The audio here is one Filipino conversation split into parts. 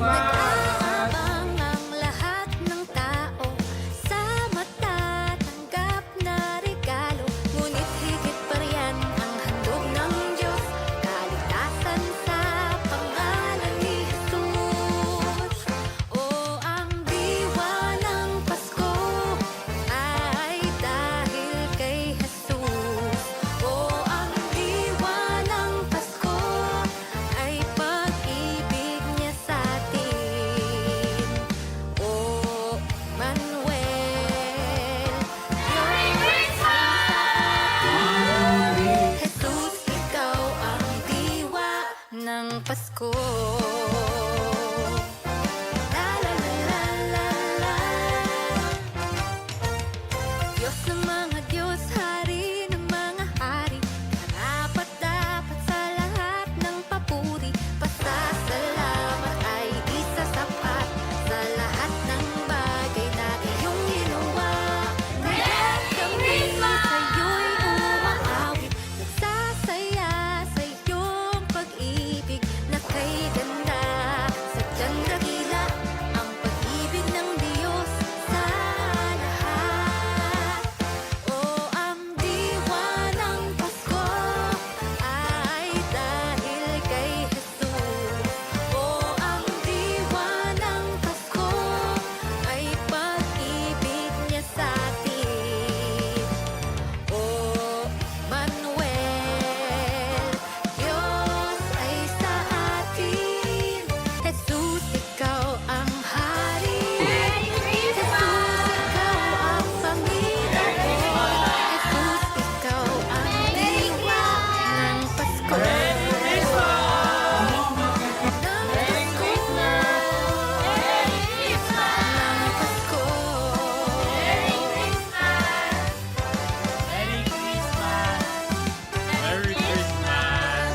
Nag-aabang ang lahat ng tao sa matatanggap na regalo. Ngunit higit pa riyan ang handog ng Diyos, kaligtasan sa pangalan ni Jesus. O ang diwa ng Pasko ay dahil kay Jesus. O ang diwa ng Pasko ay pag-ibig niya sa atin. O Manuel, Diyos sa atin. Jesus, ikaw ang diwa ng Pasko. La la la la la la. Diyos ng mga Diyos, Hari ng mga hari, karapat dapat sa lahat ng papuri. Pasasalamat ay di sasapat sa lahat ng bagay na iyong ginawa. Kaya't kami sa'yo'y umaawit, nagsasaya sa iyong pag-ibig na kay ganda. Sadyang dakila ang pag-ibig ng Diyos sa lahat. O ang diwa ng Pasko ay dahil kay Jesus. O ang diwa ng Pasko ay pag-ibig niya sa atin. O Manuel, Diyos ay sa atin. Jesus, ikaw ang hari. Jesus, ikaw ang Panginoon. Jesus, ikaw ang diwa ng Pasko. Ng Pasko. Ng Pasko. Merry Christmas!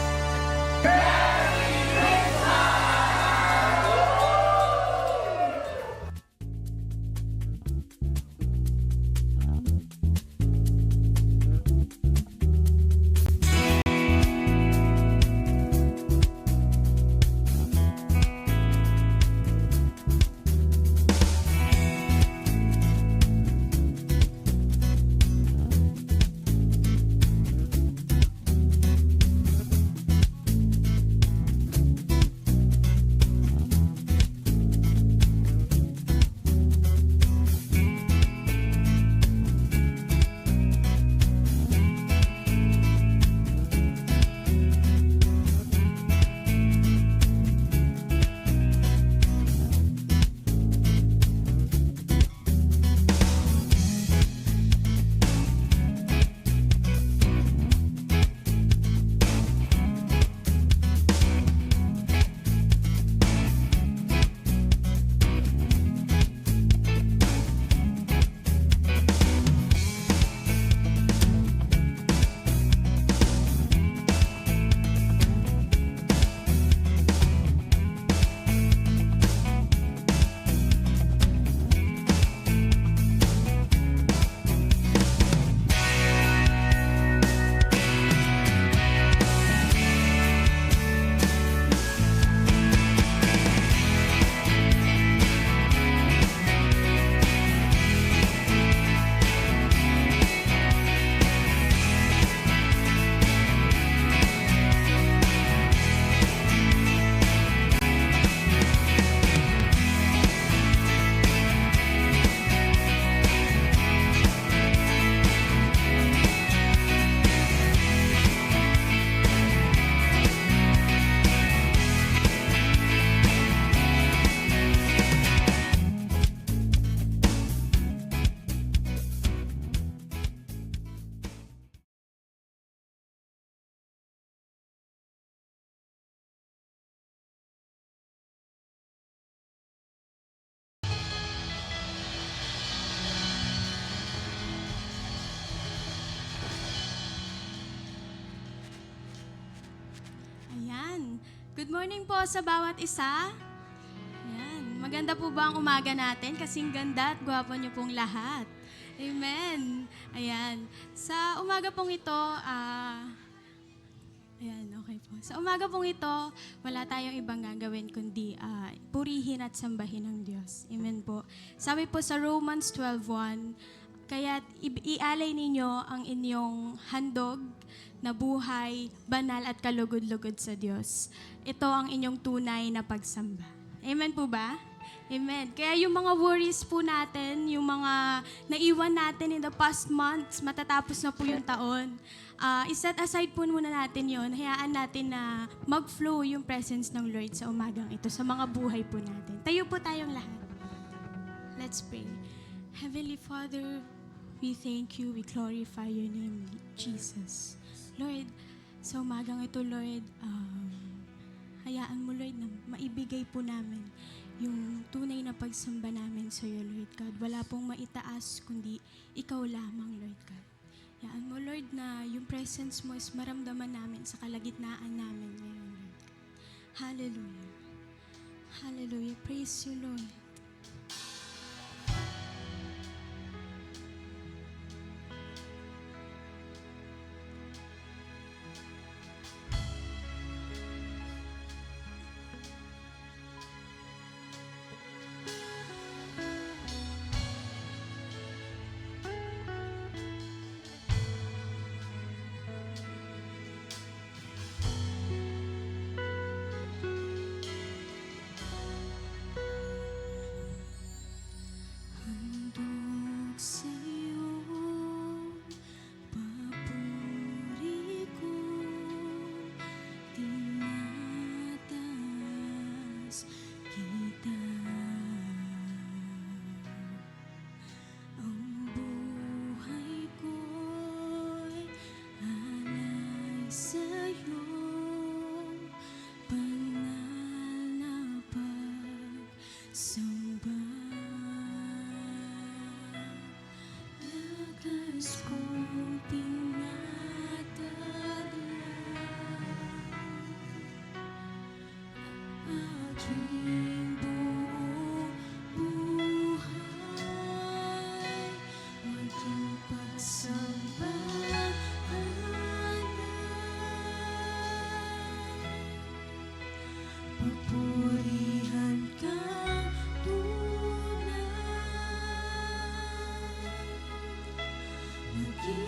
Ayan. Good morning po sa bawat isa. Ayan. Maganda po ba ang umaga natin? Kasing ganda at gwapo niyo pong lahat. Amen. Ayan. Sa umaga pong ito, ayan, okay po. Sa umaga pong ito, wala tayong ibang gagawin kundi purihin at sambahin ang Diyos. Amen po. Sabi po sa Romans 12:1, kaya ialay ninyo ang inyong handog na buhay, banal at kalugod-lugod sa Diyos. Ito ang inyong tunay na pagsamba. Amen po ba? Amen. Kaya yung mga worries po natin, yung mga naiwan natin in the past months, matatapos na po yung taon, iset aside po muna natin yon. Hayaan natin na mag-flow yung presence ng Lord sa umagang ito, sa mga buhay po natin. Tayo po tayong lahat. Let's pray. Heavenly Father, we thank you, we glorify your name, Jesus. Lord, sa umagang ito, Lord, hayaan mo, Lord, na maibigay po namin yung tunay na pagsamba namin sa iyo, Lord God. Wala pong maitaas, kundi ikaw lamang, Lord God. Hayaan mo, Lord, na yung presence mo is maramdaman namin sa kalagitnaan namin ngayon, Lord God. Hallelujah. Hallelujah. Praise you, Lord. Handog sa'yo, papuri ko, tinataas kita. Ang buhay ko'y alay sa'yo, banal na pagsamba. Lakas kong tinatagla, aking buong buhay, maging pagsambahan. Papurihan ka tunay, maging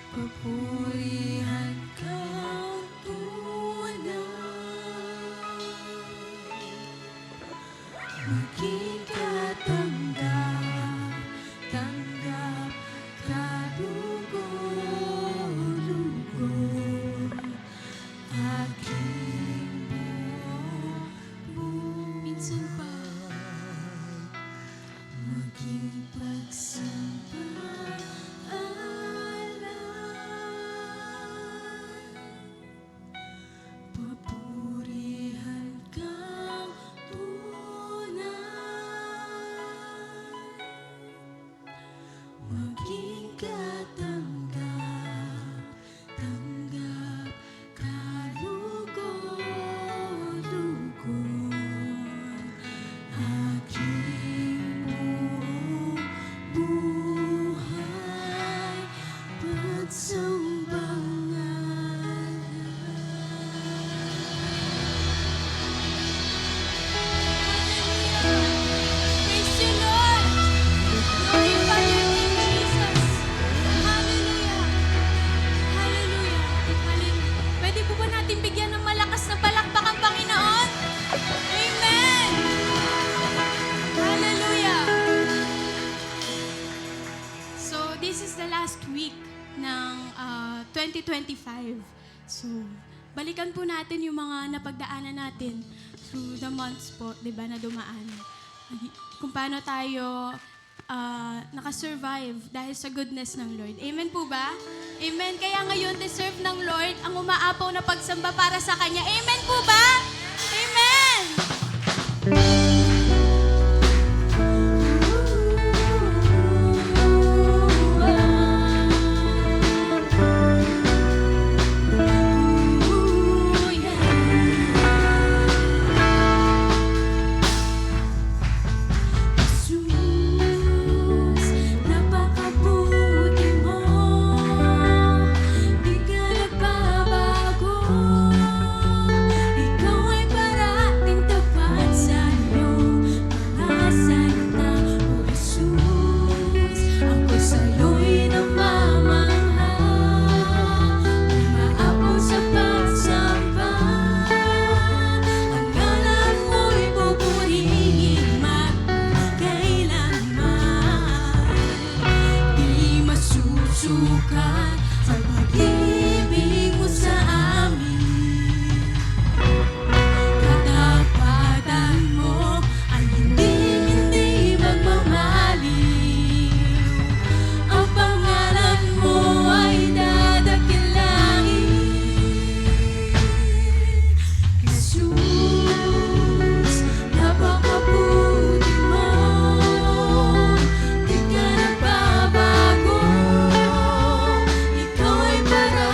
Papurihan kang tunay, maging katanggap, tanggap, kalugod-lugod, aking buong minsan pa, maging papurihan kang tunay, maging katanggap, tanggap, kalugod-lugod, aking buong buhay, pagsambangan. Praise you, Lord. Glorify your name, Jesus. Hallelujah. Hallelujah. Hallelujah. Pwede po ba natin bigyan ng malakas na palakpak ang Panginoon? Amen. Hallelujah. So, this is the last week ng 2025. So, balikan po natin yung mga napagdaanan natin through the months po, di ba, na dumaan. Kung paano tayo nakasurvive dahil sa goodness ng Lord. Amen po ba? Amen. Kaya ngayon, deserve ng Lord ang umaapaw na pagsamba para sa Kanya. Amen po ba? Amen! Jesus, napakabuti mo, di ka nagbabago. Ikaw ay parating tapat sa iyong mga salita. O Jesus, ako sa'yo'y namamahal, umaapaw sa pagsamba. Ang ngalan mo'y pupurihin magkailanman. Di masusukat ang pag-ibig mo sa amin. Katapatan mo ay hindi magmamaliw. Ang pangalan mo ay dadakilangin. Jesus, napakabuti mo, di ka nagbabago. Ikaw ay parating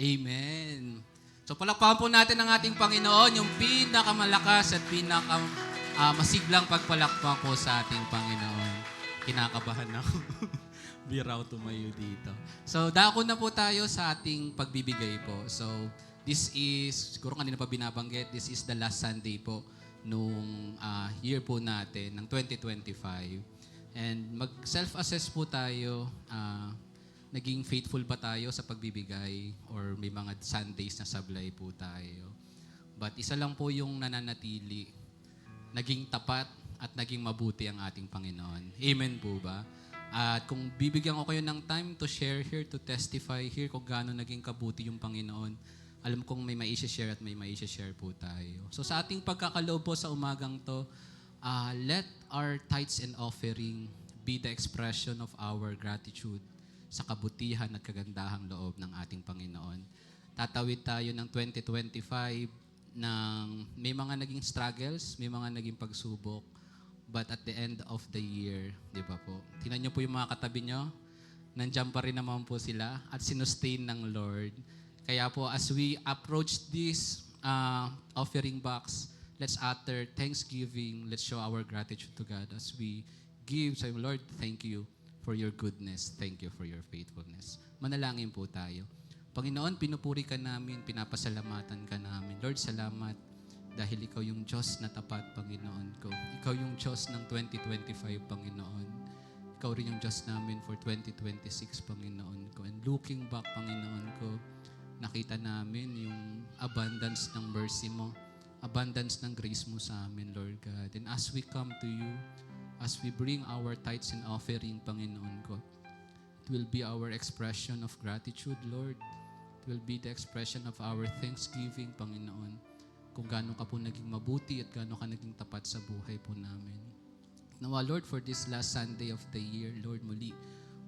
Amen. So palakpakan po natin ang ating Panginoon, yung pinakamalakas at masiglang pagpalakpak po sa ating Panginoon. Kinakabahan ako. Biraw tumayo dito. So dako na po tayo sa ating pagbibigay po. So this is, siguro kanina pa binabanggit, this is the last Sunday po nung year po natin, ng 2025. And mag-self-assess po tayo, naging faithful ba tayo sa pagbibigay or may mga Sundays na sablay po tayo. But isa lang po yung nananatili, naging tapat at naging mabuti ang ating Panginoon. Amen po ba? At kung bibigyan ko kayo ng time to share here, to testify here kung gaano naging kabuti yung Panginoon, alam kong may maisha-share at may maisha-share po tayo. So sa ating pagkakaloob po sa umagang to, let our tithes and offering be the expression of our gratitude sa kabutihan at kagandahang loob ng ating Panginoon. Tatawid tayo ng 2025 ng may mga naging struggles, may mga naging pagsubok, but at the end of the year, di ba po? Tingnan niyo po yung mga katabi niyo, nandiyan pa rin naman po sila at sinustain ng Lord. Kaya po as we approach this offering box, let's utter thanksgiving, let's show our gratitude to God as we give. Say, Lord, thank you for your goodness. Thank you for your faithfulness. Manalangin po tayo. Panginoon, pinupuri ka namin, pinapasalamatan ka namin. Lord, salamat dahil ikaw yung Diyos na tapat, Panginoon ko. Ikaw yung Diyos ng 2025, Panginoon. Ikaw rin yung Diyos namin for 2026, Panginoon ko. And looking back, Panginoon ko, nakita namin yung abundance ng mercy mo, abundance ng grace mo sa amin, Lord God. And as we come to you, as we bring our tithes and offering, Panginoon ko, it will be our expression of gratitude, Lord. It will be the expression of our thanksgiving, Panginoon, kung gaano ka po naging mabuti at gaano ka naging tapat sa buhay po namin. Nawa, Lord, for this last Sunday of the year, Lord, muli,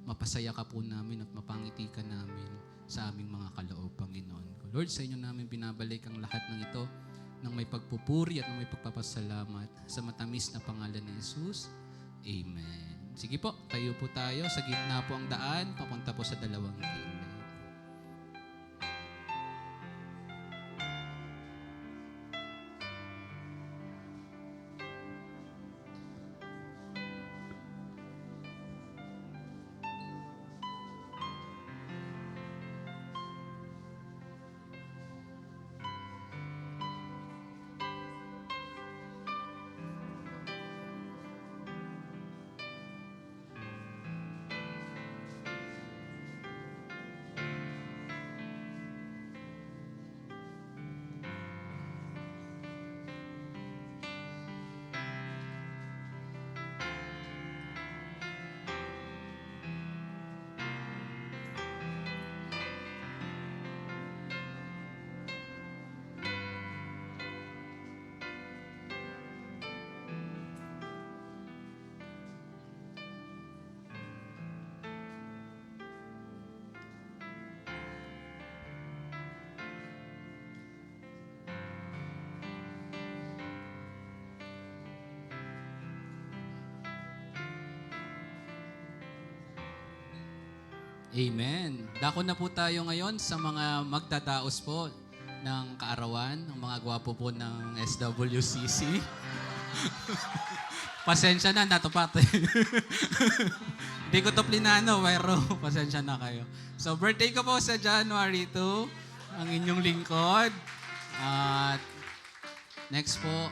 mapasaya ka po namin at mapangiti ka namin sa aming mga kaloob, Panginoon ko. Lord, sa inyo namin binabalik ang lahat ng ito ng may pagpupuri at ng may pagpapasalamat sa matamis na pangalan ni Jesus. Amen. Sige po, tayo po tayo. Sa gitna po ang daan, papunta po sa dalawang gilid. Amen. Dako na po tayo ngayon sa mga magdadaos po ng kaarawan, ang mga gwapo po ng SWCC. Pasensya na, natupat eh. Hindi ko to plinano, pero pasensya na kayo. So, birthday ko po sa January 2, ang inyong lingkod. At next po,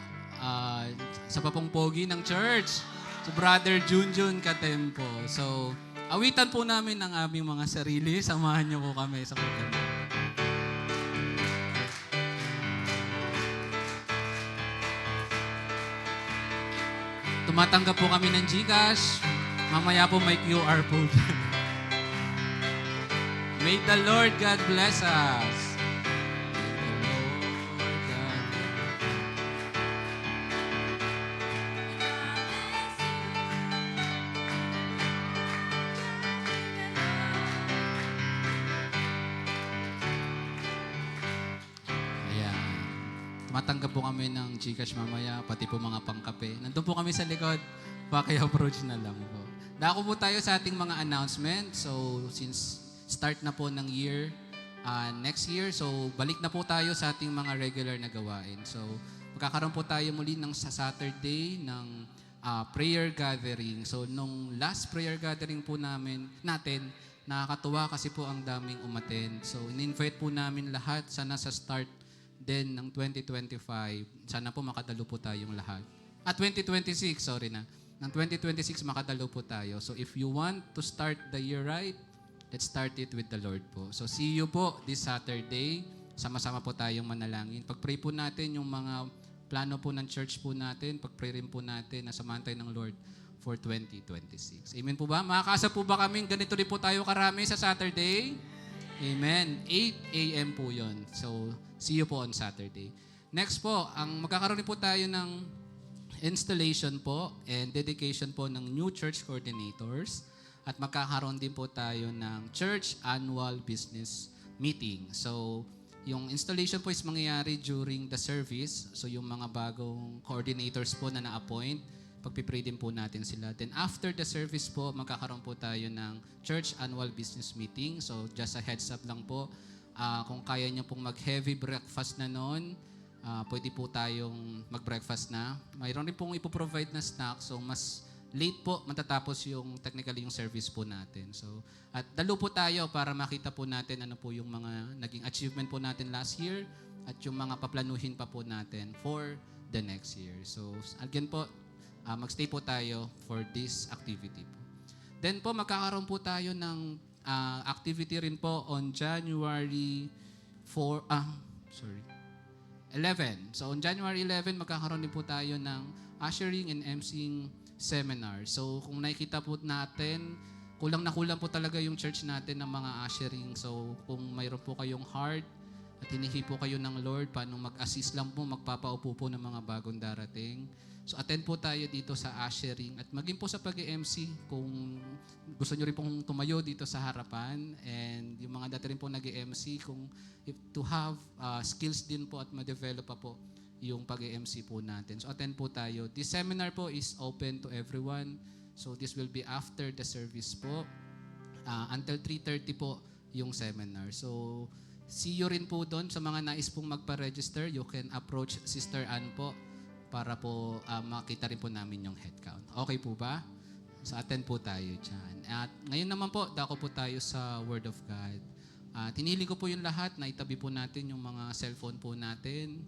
sa papongpogi ng church, si Brother Junjun Katempo. So, awitan po namin ang aming mga sarili. Samahan niyo po kami sa pagkanta. Tumatanggap po kami ng GCash. Mamaya po may QR po. May the Lord God bless us. Matanggap po kami ng GCash mamaya, pati po mga pangkape. Nandun po kami sa likod, paki-approach na lang po. Dako po tayo sa ating mga announcement. So, since start na po ng year, next year. So, balik na po tayo sa ating mga regular na gawain. So, magkakaroon po tayo muli ng sa Saturday ng prayer gathering. So, nung last prayer gathering po natin, nakakatuwa kasi po ang daming umattend. So, in-invite po namin lahat. Sana sa start din ng 2025, sana po makadalo po tayong lahat. 2026, sorry na. Ng 2026, makadalo po tayo. So, if you want to start the year right, let's start it with the Lord po. So, see you po this Saturday. Sama-sama po tayong manalangin. Pag-pray po natin yung mga plano po ng church po natin. Pag-pray rin po natin na samahan tayo ng Lord for 2026. Amen po ba? Makakasa po ba kami? Ganito rin po tayo karami sa Saturday? Amen. 8 a.m. po yon. So, see you po on Saturday. Next po, magkakaroon rin po tayo ng installation po and dedication po ng new church coordinators. At magkakaroon din po tayo ng church annual business meeting. So, yung installation po is mangyayari during the service. So, yung mga bagong coordinators po na na-appoint, pagpipray din po natin sila. Then after the service po, magkakaroon po tayo ng church annual business meeting. So just a heads up lang po, kung kaya nyo pong mag-heavy breakfast na noon, pwede po tayong mag-breakfast na. Mayroon rin pong ipoprovide na snack. So mas late po matatapos yung technically yung service po natin. So at dalo po tayo para makita po natin ano po yung mga naging achievement po natin last year at yung mga paplanuhin pa po natin for the next year. So again po, magstay po tayo for this activity po. Then po, magkakaroon po tayo ng activity rin po on January 11. So on January 11, magkakaroon din po tayo ng ushering and emceeing seminar. So kung nakikita po natin, kulang na kulang po talaga yung church natin ng mga ushering. So kung mayroon po kayong heart at hinihingi po kayo ng Lord, paano mag-assist lang po, magpapaupo po ng mga bagong darating. So attend po tayo dito sa ushering at maging po sa pag-MC kung gusto nyo rin pong tumayo dito sa harapan and yung mga dati rin po nag-MC kung to have skills din po at ma-develop pa po yung pag-MC po natin. So attend po tayo. This seminar po is open to everyone. So this will be after the service po. Until 3:30 po yung seminar. So see you rin po doon sa mga nais pong magpa-register. You can approach Sister Ann po para po makita rin po namin yung headcount. Okay po ba? So attend po tayo dyan. At ngayon naman po, dako po tayo sa Word of God. Tinihiling ko po yung lahat na itabi po natin yung mga cellphone po natin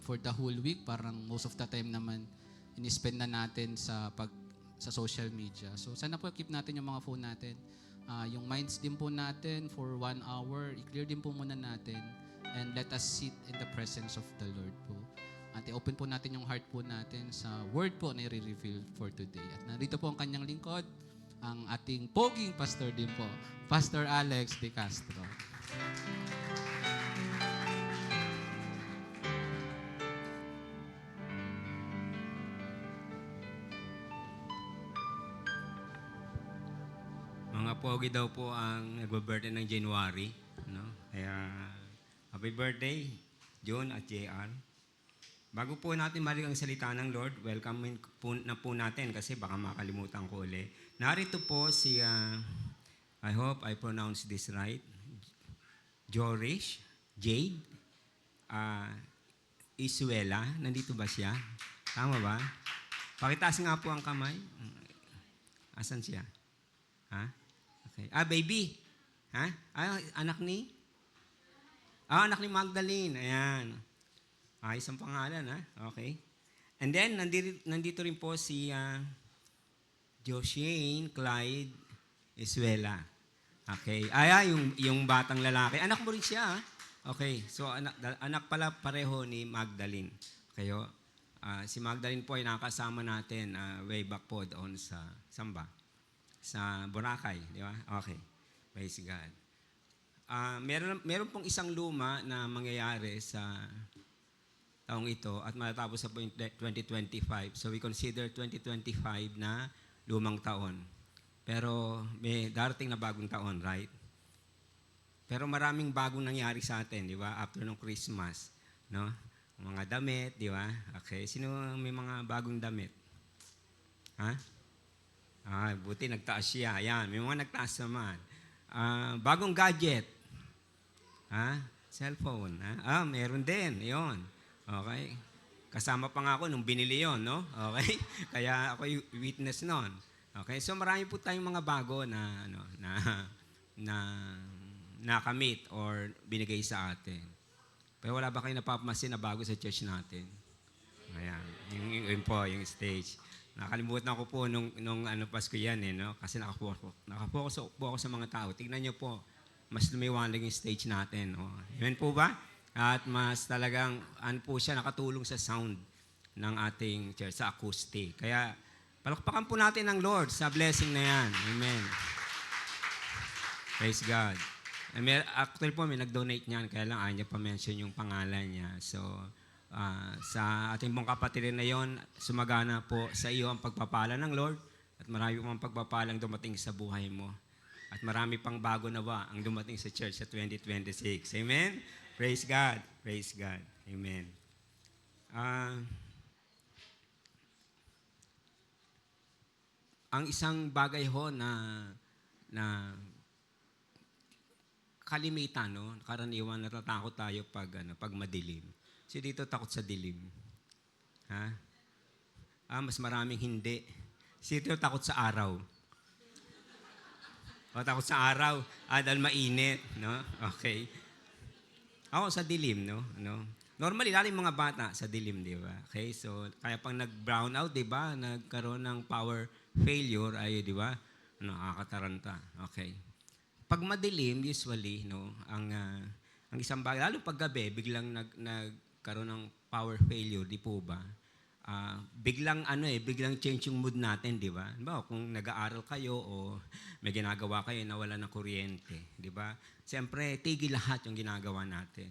for the whole week. Parang most of the time naman in-spend na natin sa social media. So sana po keep natin yung mga phone natin. Yung minds din po natin for 1 hour, i-clear din po muna natin and let us sit in the presence of the Lord po. At i-open po natin yung heart po natin sa word po na i-reveal for today. At narito po ang kanyang lingkod, ang ating poging pastor din po, Pastor Alex De Castro. Mga pogi daw po ang nag-birthday ng January. No? Kaya, happy birthday, John at JR. Bago po natin balik ang salita ng Lord, welcome na po natin kasi baka makalimutan ko ulit. Narito po si, I hope I pronounce this right, Jorish, Jade, Isuela. Nandito ba siya? Tama ba? Pakitaas nga po ang kamay. Asan siya? Ha? Okay. Baby. Ha? Anak ni? Anak ni Magdalene. Ayan. Ayos ang pangalan, ha? Okay. And then, nandito rin po si Joshane Clyde Isuela. Okay. Yung batang lalaki. Anak mo rin siya, ha? Okay. So, anak pala pareho ni Magdalene. Kayo, si Magdalene po ay nakasama natin way back po doon sa Samba. Sa Boracay, di ba? Okay. Praise God. Meron pong isang luma na mangyayari sa taong ito at matatapos na po yung 2025. So we consider 2025 na lumang taon. Pero may darating na bagong taon, right? Pero maraming bagong nangyari sa atin, di ba? After ng Christmas, no? Mga damit, di ba? Okay. Sino may mga bagong damit? Ha? Buti nagtaas siya. Ayan, may mga nagtaas naman. Bagong gadget. Ha? Cellphone. Ha? Meron din. Yun. Okay. Kasama pa nga ako nung binili yon, no? Okay? Kaya ako yung witness nun. Okay? So marami po tayong mga bago na, na nakamit or binigay sa atin. Pero wala ba kayo napapamansin na bago sa church natin? Ayan. Yun po, yung stage. Nakalimutan ko po nung Pasko yan, no? Kasi nakapokus po ako sa mga tao. Tignan niyo po, mas lumiwanag yung stage natin. Oh. Yun po ba? At mas talagang, po siya, nakatulong sa sound ng ating church, sa acoustic. Kaya, palakpakan po natin ng Lord sa blessing na yan. Amen. Praise God. Actually po, may nag-donate niyan, kaya lang ayaw niya pa-mention yung pangalan niya. So, sa ating pong kapatirin na yon, sumagana po sa iyo ang pagpapala ng Lord at marami pang pagpapalang dumating sa buhay mo. At marami pang bago na ba ang dumating sa church sa 2026. Amen? Praise God. Praise God. Amen. Ang isang bagay ho na kalimitan, no? Karaniwan natatakot tayo pag madilim. Si dito takot sa dilim. Ha? Mas maraming hindi. Si dito takot sa araw. O, takot sa araw. Dahil mainit, no? Okay. Ako sa dilim, no? Normally, lalo yung mga bata sa dilim, di ba? Okay, so, kaya pang nag-brown out, di ba? Nagkaroon ng power failure, ay, di ba? Nakakataranta. Okay. Pag madilim, usually, no, ang isang bagay, lalo pag gabi, biglang nagkaroon ng power failure, di po ba? Biglang change yung mood natin, di ba? Diba, kung nag-aaral kayo o may ginagawa kayo na wala ng kuryente, di ba? Siyempre, tigil lahat yung ginagawa natin.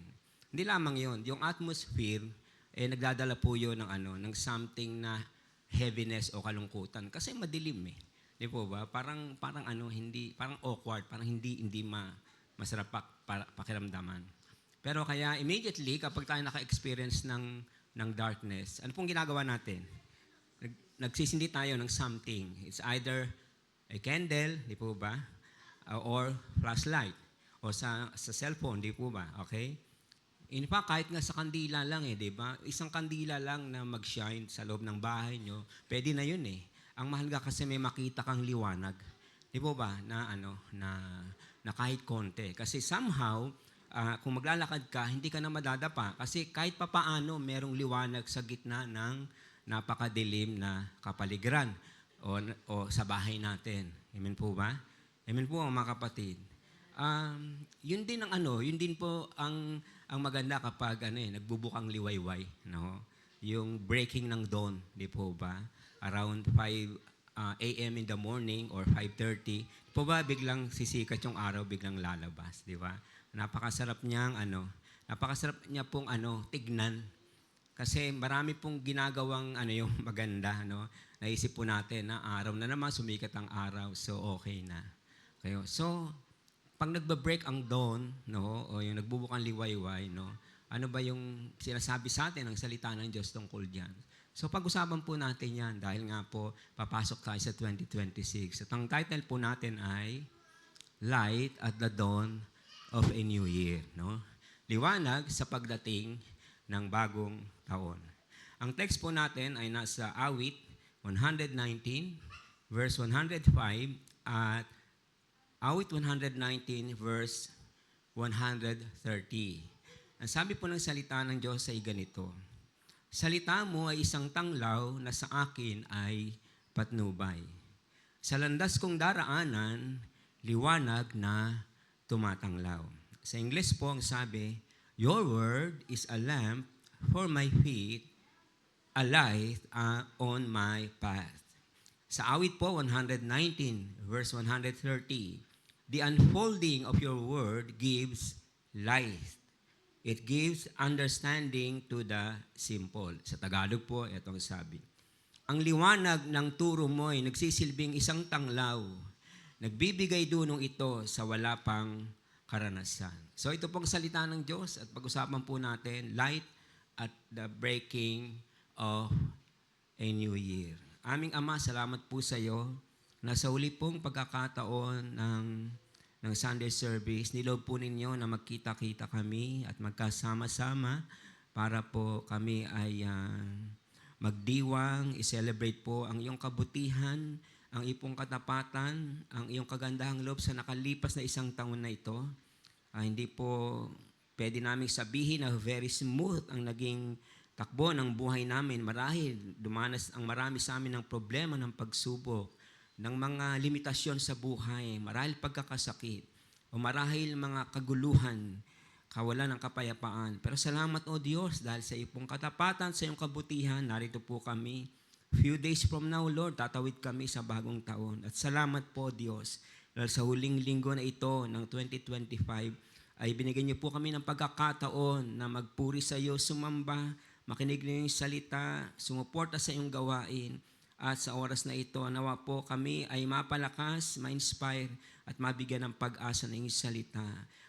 Hindi lamang yon, yung atmosphere, nagdadala po yun ng something na heaviness o kalungkutan. Kasi madilim eh. Di po ba? Parang awkward, parang hindi masarap pakiramdaman. Pero kaya immediately, kapag tayo naka-experience ng darkness, ano pong ginagawa natin? Nagsisindi tayo ng something. It's either a candle, di po ba? Or flashlight. O sa cellphone, di po ba? Okay? In fact, kahit nga sa kandila lang di ba? Isang kandila lang na mag-shine sa loob ng bahay nyo, pwede na yun eh. Ang mahalaga kasi may makita kang liwanag. Di po ba? Na kahit konti. Kasi somehow, kung maglalakad ka, hindi ka na madadapa. Kasi kahit papaano, merong liwanag sa gitna ng napakadilim na kapaligiran o sa bahay natin. Amen po ba? Amen po mga kapatid. Yun din po ang maganda kapag nagbubukang liwayway, no? Yung breaking ng dawn, di po ba? Around 5 a.m. in the morning or 5:30, po ba biglang sisikat yung araw, biglang lalabas, di ba? Napakasarap niya pong tignan. Kasi marami pong ginagawang yung maganda, no? Naisip po natin na araw na naman, sumikat ang araw, so okay na. So, pag nagbe-break ang dawn, no, o yung nagbubukang liwayway, no, ano ba yung sinasabi sa atin ng salita ng Diyos tungkol diyan? So pag-usapan po natin yan dahil nga po papasok tayo sa 2026. At ang title po natin ay Light at the Dawn of a New Year. No? Liwanag sa pagdating ng bagong taon. Ang text po natin ay nasa Awit 119, verse 105 at Awit 119, verse 130. Ang sabi po ng salita ng Diyos ay ganito, salita mo ay isang tanglaw na sa akin ay patnubay. Sa landas kong daraanan, liwanag na tumatanglaw. Sa English po ang sabi, your word is a lamp for my feet, a light on my path. Sa awit po, 119, verse 130, the unfolding of your word gives light. It gives understanding to the simple. Sa Tagalog po, itong sabi. Ang liwanag ng turo mo ay nagsisilbing isang tanglaw. Nagbibigay dunong ito sa wala pang karanasan. So ito pong salita ng Diyos at pag-usapan po natin, light at the breaking of a new year. Aming Ama, salamat po sa iyo na sa uli pong pagkakataon ng Sunday service, niloob po ninyo na magkita-kita kami at magkasama-sama para po kami ay magdiwang, i-celebrate po ang iyong kabutihan, ang iyong katapatan, ang iyong kagandahang loob sa nakalipas na isang taon na ito. Hindi po pwede naming sabihin na very smooth ang naging takbo ng buhay namin. Marahil dumanas ang marami sa amin ng problema ng pagsubok, ng mga limitasyon sa buhay, marahil pagkakasakit, o marahil mga kaguluhan, kawalan ng kapayapaan. Pero salamat o Diyos dahil sa iyong katapatan, sa iyong kabutihan, narito po kami. Few days from now, Lord, tatawid kami sa bagong taon. At salamat po Diyos dahil sa huling linggo na ito ng 2025, ay binigyan niyo po kami ng pagkakataon na magpuri sa iyo, sumamba, makinig ng iyong salita, sumuporta sa iyong gawain. At sa oras na ito, nawa po kami ay mapalakas, ma-inspire, at mabigyan ng pag-asa ng iyong salita.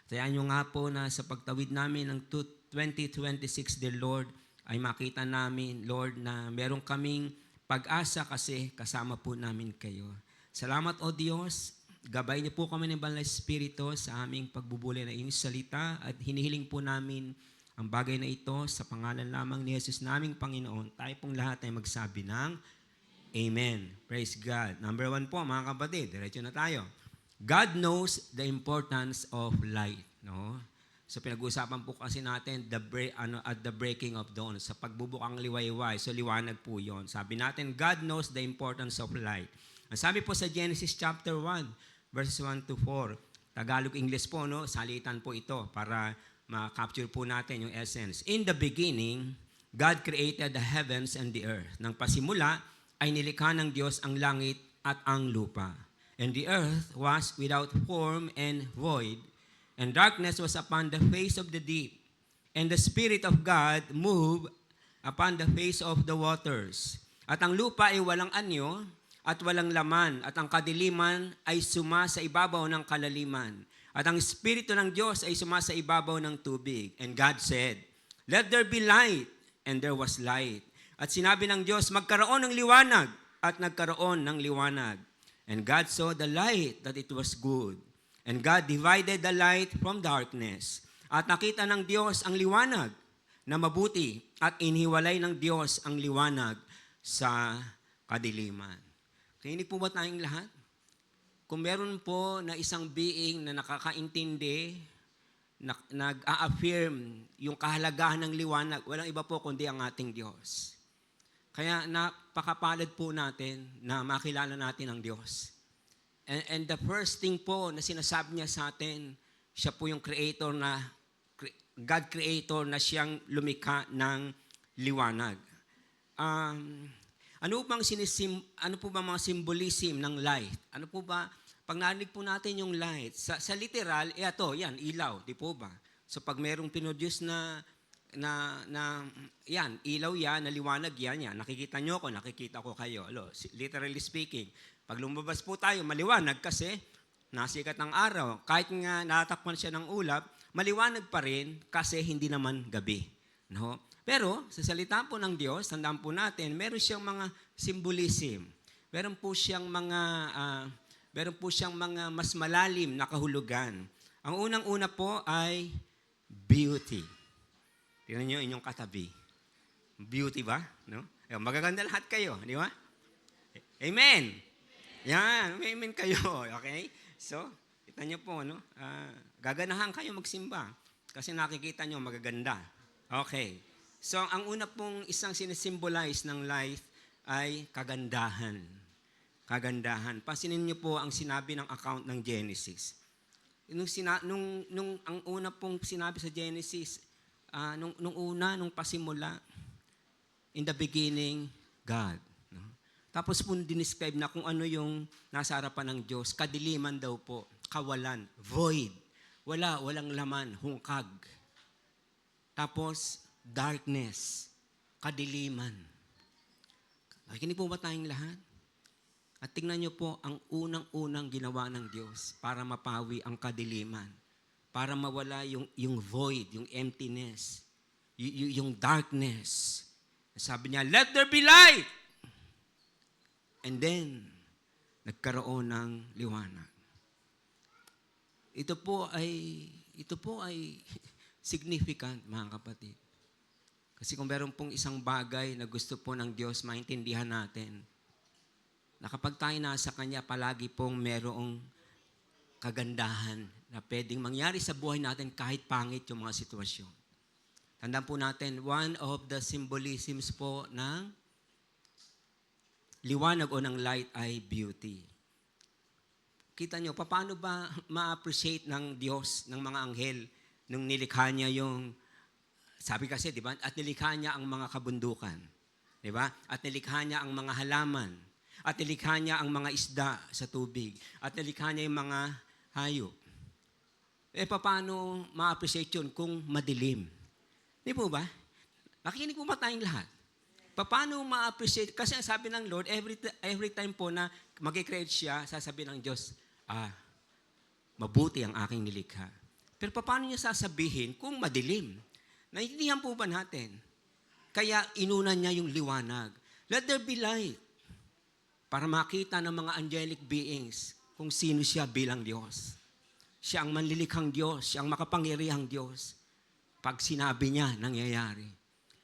Kaya nyo nga po na sa pagtawid namin ng 2026, dear Lord, ay makita namin, Lord, na meron kaming pag-asa kasi kasama po namin kayo. Salamat o Diyos. Gabay niyo po kami ng Banal na Espiritu sa aming pagbubuli ng inyong salita at hinihiling po namin ang bagay na ito sa pangalan lamang ni Jesus naming Panginoon. Tayo pong lahat ay magsabi ng Amen. Praise God. Number 1 po, mga kapatid, diretso na tayo. God knows the importance of light. No? So pinag-uusapan po kasi natin at the breaking of dawn, sa pagbubukang liwayway. So liwanag po yon. Sabi natin, God knows the importance of light. Ang sabi po sa Genesis chapter 1, verses 1 to 4, Tagalog-English po, no? Salitan po ito para ma-capture po natin yung essence. In the beginning, God created the heavens and the earth. Nang pasimula, ay nilikha ng Diyos ang langit at ang lupa. And the earth was without form and void, and darkness was upon the face of the deep. And the Spirit of God moved upon the face of the waters. At ang lupa ay walang anyo, at walang laman, at ang kadiliman ay suma sa ibabaw ng kalaliman. At ang Espiritu ng Diyos ay suma sa ibabaw ng tubig. And God said, "Let there be light," and there was light. At sinabi ng Diyos, magkaroon ng liwanag, at nagkaroon ng liwanag. And God saw the light that it was good. And God divided the light from darkness. At nakita ng Diyos ang liwanag na mabuti, at inhiwalay ng Diyos ang liwanag sa kadiliman. Kinig po ba tayong lahat? Kung meron po na isang being na nakakaintindi, nag-a-affirm yung kahalagahan ng liwanag, walang iba po kundi ang ating Diyos. Kaya napakapalad po natin na makilala natin ang Diyos. And the first thing po na sinasabi niya sa atin, siya po yung creator na, God creator na siyang lumikha ng liwanag. Ano po ba mga symbolism ng light? Ano po ba, pag narinig po natin yung light, sa literal, ito, yan, ilaw, di po ba? So pag merong pinroduce na yan, ilaw yan, naliwanag yan, nakikita nyo ako, nakikita ko kayo. Literally speaking, pag lumabas po tayo, maliwanag kasi nasikat ng araw. Kahit nga natatakpan siya ng ulap, maliwanag pa rin kasi hindi naman gabi. No? Pero sa salita po ng Diyos, tandaan po natin, meron siyang mga symbolism. Meron po siyang mga mas malalim na kahulugan. Ang unang-una po ay beauty. Tingnan niyo inyong katabi. Beauty ba? No? Magaganda lahat kayo, di ba? Amen. Yan, amen kayo. Okay? So, kita niyo po, no? Gaganahan kayo magsimba kasi nakikita niyo magaganda. Okay. So, ang una pong isang sinisimbolize ng life ay kagandahan. Kagandahan. Pasinin niyo po ang sinabi ng account ng Genesis. Nung ang una pong sinabi sa Genesis, nung pasimula, in the beginning, God. No? Tapos po dinescribe na kung ano yung nasa harapan ng Diyos. Kadiliman daw po, kawalan, void. Walang laman, hungkag. Tapos, darkness, kadiliman. Nakikinig po ba tayong lahat? At tingnan niyo po ang unang-unang ginawa ng Diyos para mapawi ang kadiliman. Para mawala yung void, yung emptiness, yung darkness. Sabi niya, let there be light! And then, nagkaroon ng liwanag. ito po ay significant, mga kapatid. Kasi kung meron pong isang bagay na gusto po ng Diyos maintindihan natin, na kapag tayo nasa Kanya, palagi pong merong kagandahan na pwedeng mangyari sa buhay natin kahit pangit yung mga sitwasyon. Tandaan po natin, one of the symbolisms po ng liwanag o ng light ay beauty. Kita nyo, paano ba ma-appreciate ng Diyos, ng mga anghel, nung nilikha niya yung, sabi kasi, di ba? At nilikha niya ang mga kabundukan. Di ba? At nilikha niya ang mga halaman. At nilikha niya ang mga isda sa tubig. At nilikha niya yung mga hayop. Paano ma-appreciate yun kung madilim? Di po ba? Nakikinig po ba tayong lahat? Paano ma-appreciate? Kasi ang sabi ng Lord, every time po na mag-create siya, sasabihin ng Diyos, mabuti ang aking nilikha. Pero paano niya sasabihin kung madilim? Naiintindihan po ba natin? Kaya inunan niya yung liwanag. Let there be light. Para makita ng mga angelic beings kung sino siya bilang Diyos. Siya ang manlilikhang Diyos, siya ang makapangyarihang Diyos. Pag sinabi niya, nangyayari.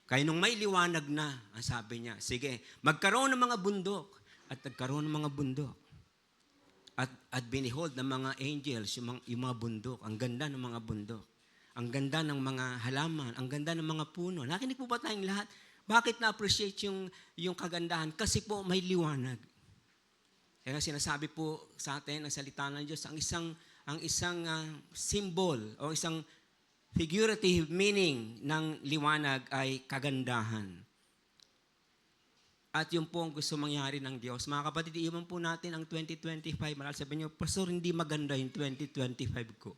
Kaya nung may liwanag na, ang sabi niya, sige, magkaroon ng mga bundok. At nagkaroon ng mga bundok. At binihold ng mga angels yung mga bundok. Ang ganda ng mga bundok. Ang ganda ng mga halaman. Ang ganda ng mga puno. Nakinig po ba tayong lahat? Bakit na-appreciate yung kagandahan? Kasi po may liwanag. Kaya sinasabi po sa atin ang salita ng Diyos, ang isang symbol o isang figurative meaning ng liwanag ay kagandahan. At yun po ang gusto mangyari ng Diyos. Mga kapatid, iwan po natin ang 2025. Marahil sabihin niyo, Pastor, hindi maganda yung 2025 ko.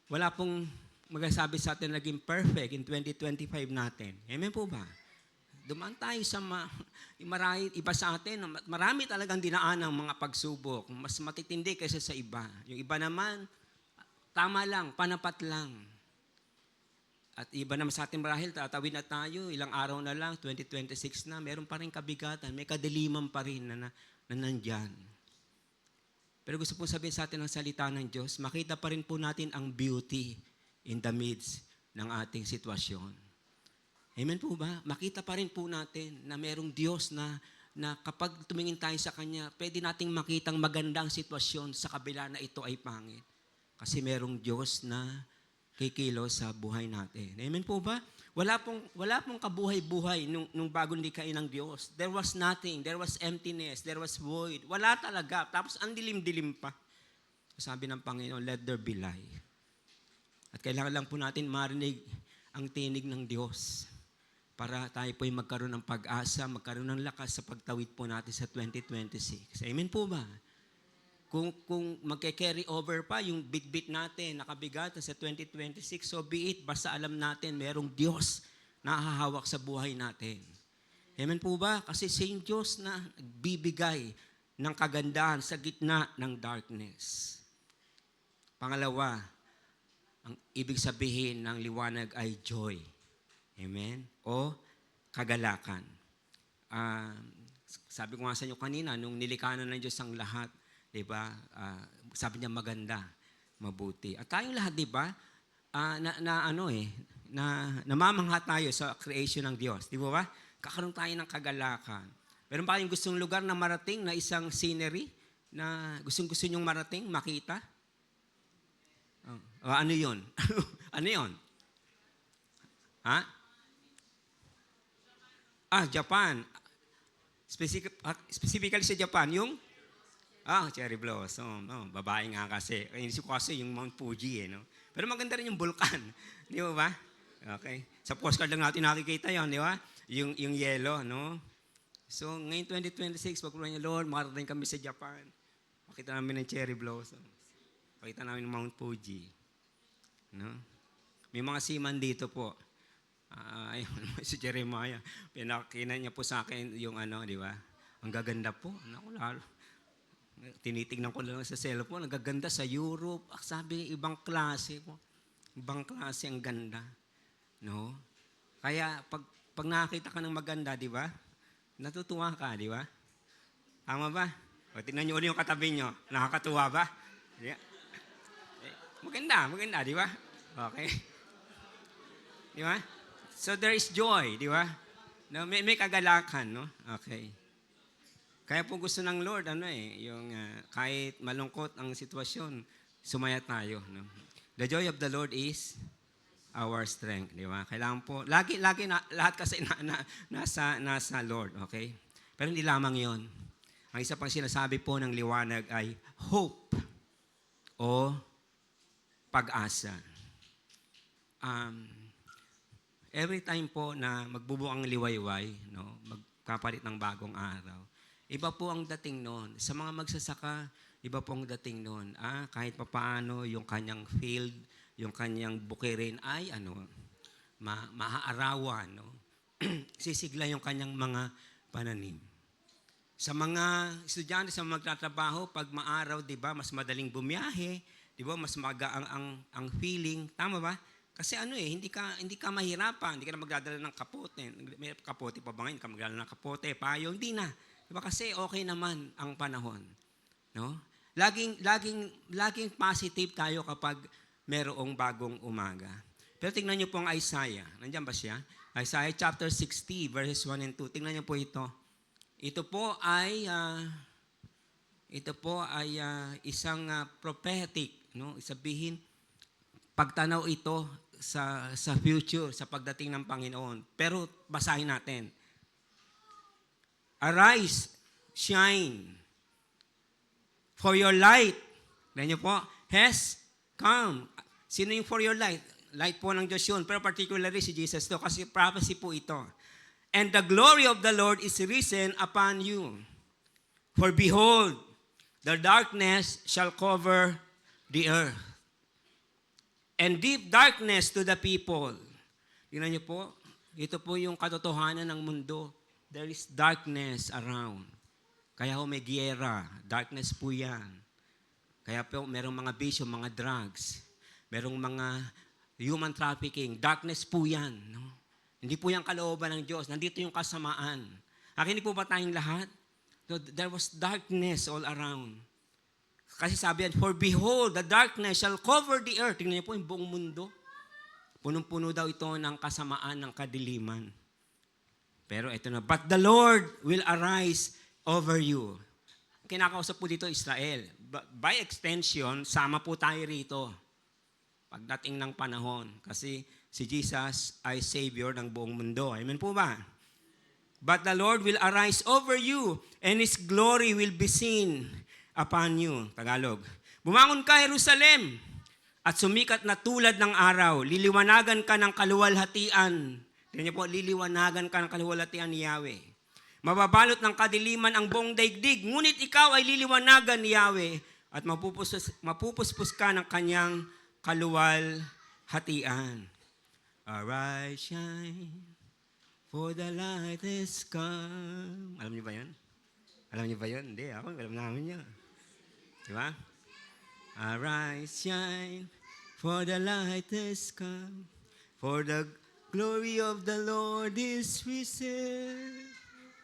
Wala pong magsasabi sa atin naging perfect in 2025 natin. Amen po ba? Dumaan tayo sa iba sa atin. Marami talagang dinaan ng mga pagsubok. Mas matitindi kaysa sa iba. Yung iba naman, tama lang, panapat lang. At iba naman sa atin marahil, tatawid na tayo, ilang araw na lang, 2026 na, meron pa rin kabigatan, may kadiliman pa rin na nandyan. Pero gusto po sabihin sa atin ang salita ng Diyos, makita pa rin po natin ang beauty in the midst ng ating sitwasyon. Amen po ba? Makita pa rin po natin na merong Diyos na kapag tumingin tayo sa Kanya, pwede nating makitang magandang sitwasyon sa kabila na ito ay pangit. Kasi merong Diyos na kikilos sa buhay natin. Amen po ba? Wala pong kabuhay-buhay nung bagong likhain ng Diyos. There was nothing. There was emptiness. There was void. Wala talaga. Tapos ang dilim-dilim pa. Sabi ng Panginoon, let there be light. At kailangan lang po natin marinig ang tinig ng Diyos para tayo po'y magkaroon ng pag-asa, magkaroon ng lakas sa pagtawid po natin sa 2026. Amen po ba? Kung magke-carry over pa yung bit-bit natin, nakabigat sa 2026, so be it, basta alam natin merong Diyos na hahawak sa buhay natin. Amen po ba? Kasi same Diyos na bibigay ng kagandahan sa gitna ng darkness. Pangalawa, ang ibig sabihin ng liwanag ay joy. Amen? O kagalakan. Sabi ko nga sa inyo kanina, nung nilikha na ng Diyos ang lahat, diba? Sabi niya maganda, mabuti. At tayong lahat, diba? Namamangha tayo sa creation ng Diyos. Di ba? Kakaroon tayo ng kagalakan. Meron pa kayong gustong lugar na marating na isang scenery na gustong-gusto nyong marating, makita? Ano yun? Ano yun? Ha? Japan. Specifically sa Japan, yung cherry blossom. Babae nga kasi. Inisip ko kasi yung Mount Fuji, no? Pero maganda rin yung vulkan. Di ba? Okay. Sa postcard lang natin nakikita yon, di ba? Yung yellow, no? So, ngayon 2026, pagkulang niya, Lord, makarating kami sa Japan. Makita namin ng cherry blossom. Makita namin ng Mount Fuji. No? May mga seaman dito po. Si Jeremiah, pinakina niya po sa akin yung di ba? Ang gaganda po. Naku, lalo. Tinitingnan ko lang sa cellphone, ang gaganda sa Europe. Sabi, ibang klase po. Ibang klase ang ganda. No? Kaya, pag nakakita ka ng maganda, di ba? Natutuwa ka, di ba? Tama ba? O, tingnan niyo ulit yung katabi niyo. Nakakatuwa ba? Yeah. Maganda, di ba? Okay. Di ba? So there is joy, di ba? No, may kagalakan, no? Okay. Kaya po gusto ng Lord, yung kahit malungkot ang sitwasyon, sumaya tayo, no? The joy of the Lord is our strength, di ba? Kailangan po, lagi lahat kasi nasa Lord, okay? Pero hindi lamang yon. Ang isa pang sinasabi po ng liwanag ay hope o pag-asa. Every time po na magbubuo ang liwayway, no, magkapalit ng bagong araw, iba po ang dating noon. Sa mga magsasaka, iba po ang dating noon. Kahit papaano yung kanyang field, yung kanyang bukirin ay maaarawan, no? Sisigla yung kanyang mga pananim. Sa mga estudyante, sa mga magtatrabaho, pag maaraw, di ba, mas madaling bumiyahe, di ba, mas maga ang feeling. Tama ba? Kasi hindi ka mahirapan, hindi ka na magdadala ng kapote. May kapote pa ba ngayon? Hindi ka magdadala ng kapote, payo, hindi na. Di ba? Kasi okay naman ang panahon. No? Laging positive tayo kapag merong bagong umaga. Pero tingnan niyo po ang Isaiah. Nandiyan ba siya? Isaiah chapter 60, verses 1 and 2. Tingnan niyo po ito. Ito po ay isang prophetic, no? Sabihin, pagtanaw ito sa future, sa pagdating ng Panginoon. Pero basahin natin. Arise, shine, for your light, ganyan po, has come. Sino yung for your light? Light po ng Diyos yun. Pero particularly si Jesus to, kasi prophecy po ito. And the glory of the Lord is risen upon you. For behold, the darkness shall cover the earth. And deep darkness to the people. Tingnan niyo po, ito po yung katotohanan ng mundo. There is darkness around. Kaya may giyera, darkness po yan. Kaya po merong mga bisyo, mga drugs, merong mga human trafficking, darkness po yan. No? Hindi po yung kalooban ng Diyos. Nandito yung kasamaan. Nakinig po ba tayong lahat? So, there was darkness all around. Kasi sabi yan, for behold, the darkness shall cover the earth. Tingnan niyo po yung buong mundo. Punong-puno daw ito ng kasamaan, ng kadiliman. Pero ito na, but the Lord will arise over you. Kinakausap po dito Israel. By extension, sama po tayo rito. Pagdating ng panahon. Kasi si Jesus ay Savior ng buong mundo. Amen po ba? But the Lord will arise over you, and His glory will be seen upon you. Tagalog. Bumangon ka, Jerusalem, at sumikat na tulad ng araw. Liliwanagan ka ng kaluwalhatian. Tingnan niyo po, liliwanagan ka ng kaluwalhatian ni Yahweh. Mababalot ng kadiliman ang buong daigdig, ngunit ikaw ay liliwanagan ni Yahweh at mapupuspos ka ng kanyang kaluwalhatian. Arise, shine, for the light is come. Alam niyo ba yan? Alam niyo ba yun? Hindi, alam namin yun. Diba? Arise, shine, for the light is come, for the glory of the Lord is risen.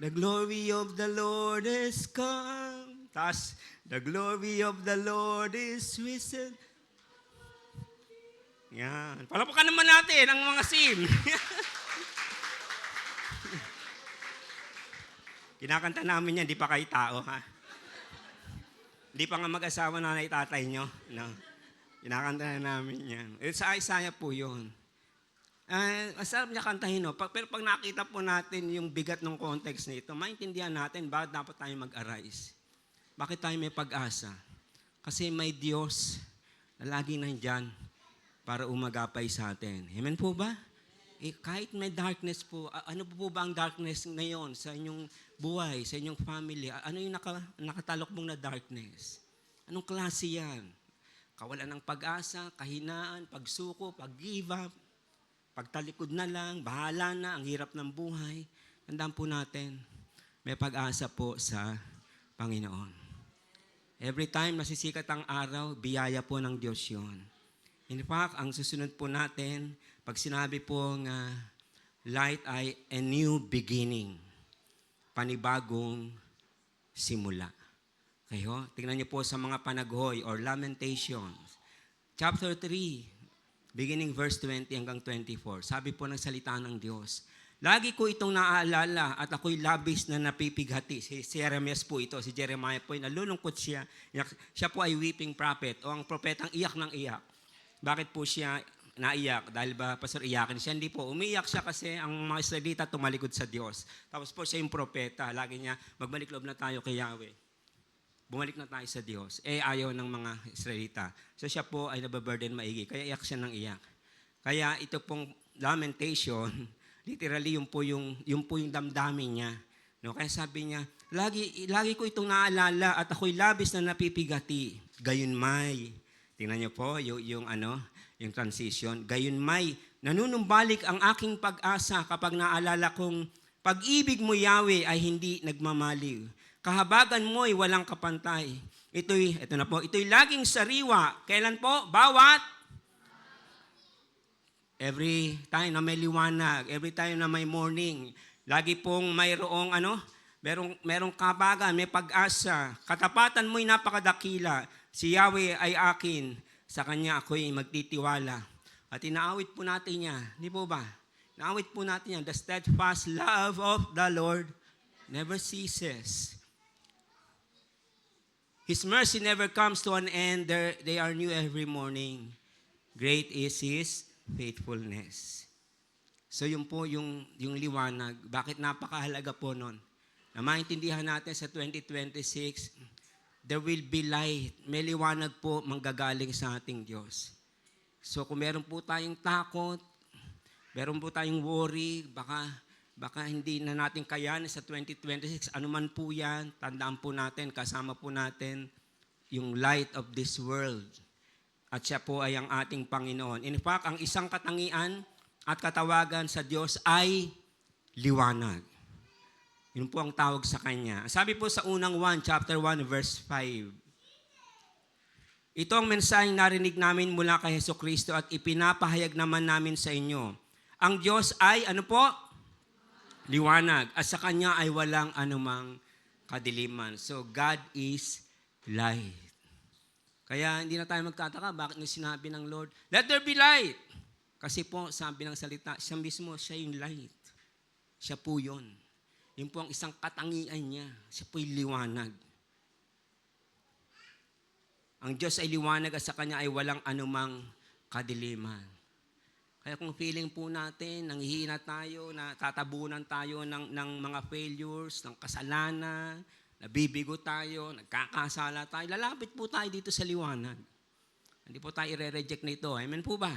The glory of the Lord is come. Tas, the glory of the Lord is risen. Yan. Palapakan naman natin ang mga sim. Kinakanta namin yan, di pa kayo tao, ha? Di pa nga mag-asawa nanay tatay nyo. No? Kinakanta na namin yan. Sa Isaiah po yun. Masarap niya kantahin, no? Pero pag nakita po natin yung bigat ng context nito, maintindihan natin bakit dapat tayo mag-arise. Bakit tayo may pag-asa? Kasi may Diyos na lagi nandyan para umagapay sa atin. Amen po ba? Kahit may darkness po, ano po ba ang darkness ngayon sa inyong buhay, sa inyong family? Ano yung nakatalokbong na darkness? Anong klase yan? Kawalan ng pag-asa, kahinaan, pagsuko, pag-give up, pagtalikod na lang, bahala na, ang hirap ng buhay. Tandaan po natin, may pag-asa po sa Panginoon. Every time nasisikat ang araw, biyaya po ng Diyos yun. In fact, ang susunod po natin, pag sinabi pong light ay a new beginning, panibagong simula. Kayo, tingnan niyo po sa mga panaghoy or lamentations. chapter 3, beginning verse 20 hanggang 24. Sabi po ng salita ng Diyos, lagi ko itong naaalala at ako'y labis na napipighati. Si Jeremias po ito, si Jeremiah po, nalulungkot siya. Siya po ay weeping prophet o ang propetang iyak ng iyak. Bakit po siya naiyak? Dahil ba, Pastor, iyakin siya? Hindi po. Umiyak siya kasi ang mga Israelita tumalikod sa Diyos. Tapos po siya yung propeta. Lagi niya, magbalik loob na tayo kay Yahweh. Bumalik na tayo sa Diyos. Ayaw ng mga Israelita. So siya po ay nababurden maigi. Kaya iyak siya ng iyak. Kaya ito pong lamentation, literally yun po yung damdamin niya. No? Kaya sabi niya, lagi ko itong naalala at ako'y labis na napipigati. Gayunmay. Tingnan niyo po yung transition. Gayunmay, nanunumbalik ang aking pag-asa kapag naalala kong pag-ibig mo, Yahweh, ay hindi nagmamaliw. Kahabagan mo'y walang kapantay. Ito'y laging sariwa. Kailan po? Bawat every time na may liwanag, every time na may morning, lagi pong mayroong merong kabagan, may pag-asa. Katapatan mo'y napakadakila. Si Yahweh ay akin. Sa Kanya ako'y magtitiwala. At inaawit po natin niya. Di po ba? Inaawit po natin niya. The steadfast love of the Lord never ceases. His mercy never comes to an end. They are new every morning. Great is His faithfulness. So yun po yung liwanag. Bakit napakahalaga po nun? Na maintindihan natin sa 2026, there will be light. May liwanag po manggagaling sa ating Diyos. So kung meron po tayong takot, meron po tayong worry, baka hindi na natin kayanin sa 2026, anuman po yan, tandaan po natin, kasama po natin yung light of this world. At siya po ay ang ating Panginoon. In fact, ang isang katangian at katawagan sa Diyos ay liwanag. Yun po ang tawag sa Kanya. Sabi po sa unang 1, chapter 1, verse 5. Ito ang mensaheng narinig namin mula kay Jesucristo at ipinapahayag naman namin sa inyo. Ang Diyos ay, liwanag. At sa Kanya ay walang anumang kadiliman. So, God is light. Kaya hindi na tayo magtataka, bakit nung sinabi ng Lord, let there be light. Kasi po, sabi ng salita, siya mismo, siya yung light. Siya po yun. Yun po ang isang katangian niya. Siya po'y liwanag. Ang Diyos ay liwanag at sa Kanya ay walang anumang kadiliman. Kaya kung feeling po natin, nanghihina tayo, natatabunan tayo ng mga failures, ng kasalanan, nabibigo tayo, nagkakasala tayo, lalapit po tayo dito sa liwanag. Hindi po tayo i-reject nito. Amen po ba?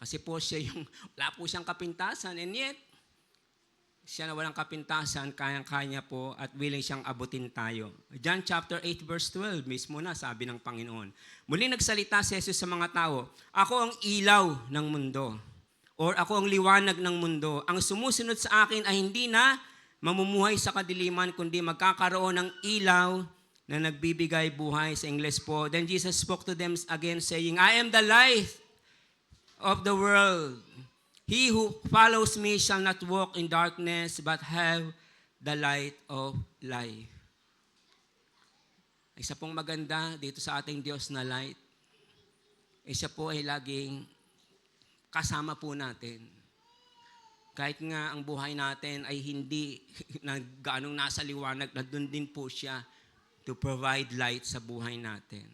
Kasi po siya wala po siyang kapintasan, and yet, siya na walang kapintasan, kayang-kaya po at willing siyang abutin tayo. John chapter 8 verse 12, mismo na sabi ng Panginoon. Muli nagsalita si Jesus sa mga tao, ako ang ilaw ng mundo, or ako ang liwanag ng mundo. Ang sumusunod sa akin ay hindi na mamumuhay sa kadiliman, kundi magkakaroon ng ilaw na nagbibigay buhay. Sa English po, then Jesus spoke to them again saying, I am the light of the world. He who follows me shall not walk in darkness, but have the light of life. Isa pong maganda dito sa ating Diyos na light, siya po ay laging kasama po natin. Kahit nga ang buhay natin ay hindi gaanong nasa liwanag, nandun din po siya to provide light sa buhay natin.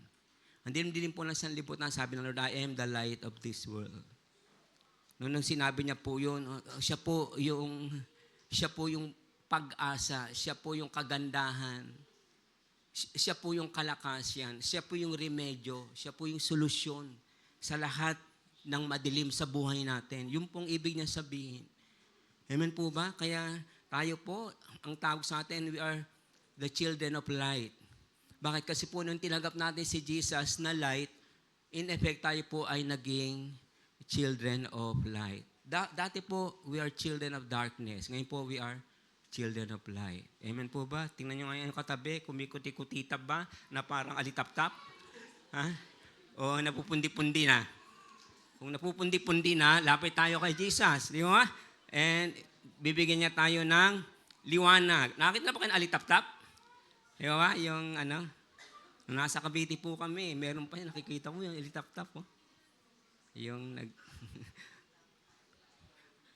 Andin din po ng sanlibutan, sabi ng Lord, I am the light of this world. Nung sinabi niya po yun, siya po yung pag-asa, siya po yung kagandahan, siya po yung kalakasan, siya po yung remedyo, siya po yung solusyon sa lahat ng madilim sa buhay natin. Yung pong ibig niya sabihin. Amen po ba? Kaya tayo po, ang tawag sa atin, we are the children of light. Bakit? Kasi po nung tinanggap natin si Jesus na light, in effect tayo po ay naging children of light. Dati po, we are children of darkness. Ngayon po, we are children of light. Amen po ba? Tingnan nyo ngayon yung katabi, kumikuti-kutita ba na parang alitap-tap? Ha? O napupundi-pundi na? Kung napupundi-pundi na, lapit tayo kay Jesus. Di ba? And bibigyan niya tayo ng liwanag. Nakakita na ba kayo ng alitap-tap? Di ba? Yung nasa Cavite po kami, meron pa yun, nakikita mo yung alitap-tap. Oh. Yung nag...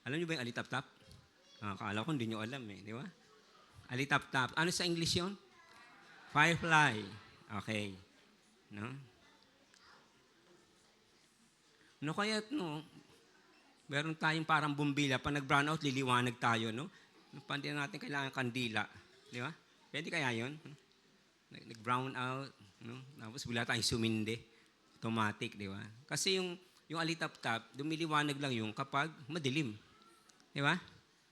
Alam niyo ba yung alitap-tap? Akala ko hindi niyo alam eh, di ba? Alitap-tap. Ano sa English yun? Firefly. Okay. No? No, kaya, no, meron tayong parang bumbila. Pag nag-brown out, liliwanag tayo, no? Hindi natin kailangan kandila. Di ba? Pwede kaya yun? Nag-brown out, no? Tapos wala tayong sumindi. Automatic, di ba? Kasi yung alitap-tap, dumiliwanag lang yung kapag madilim. Di ba?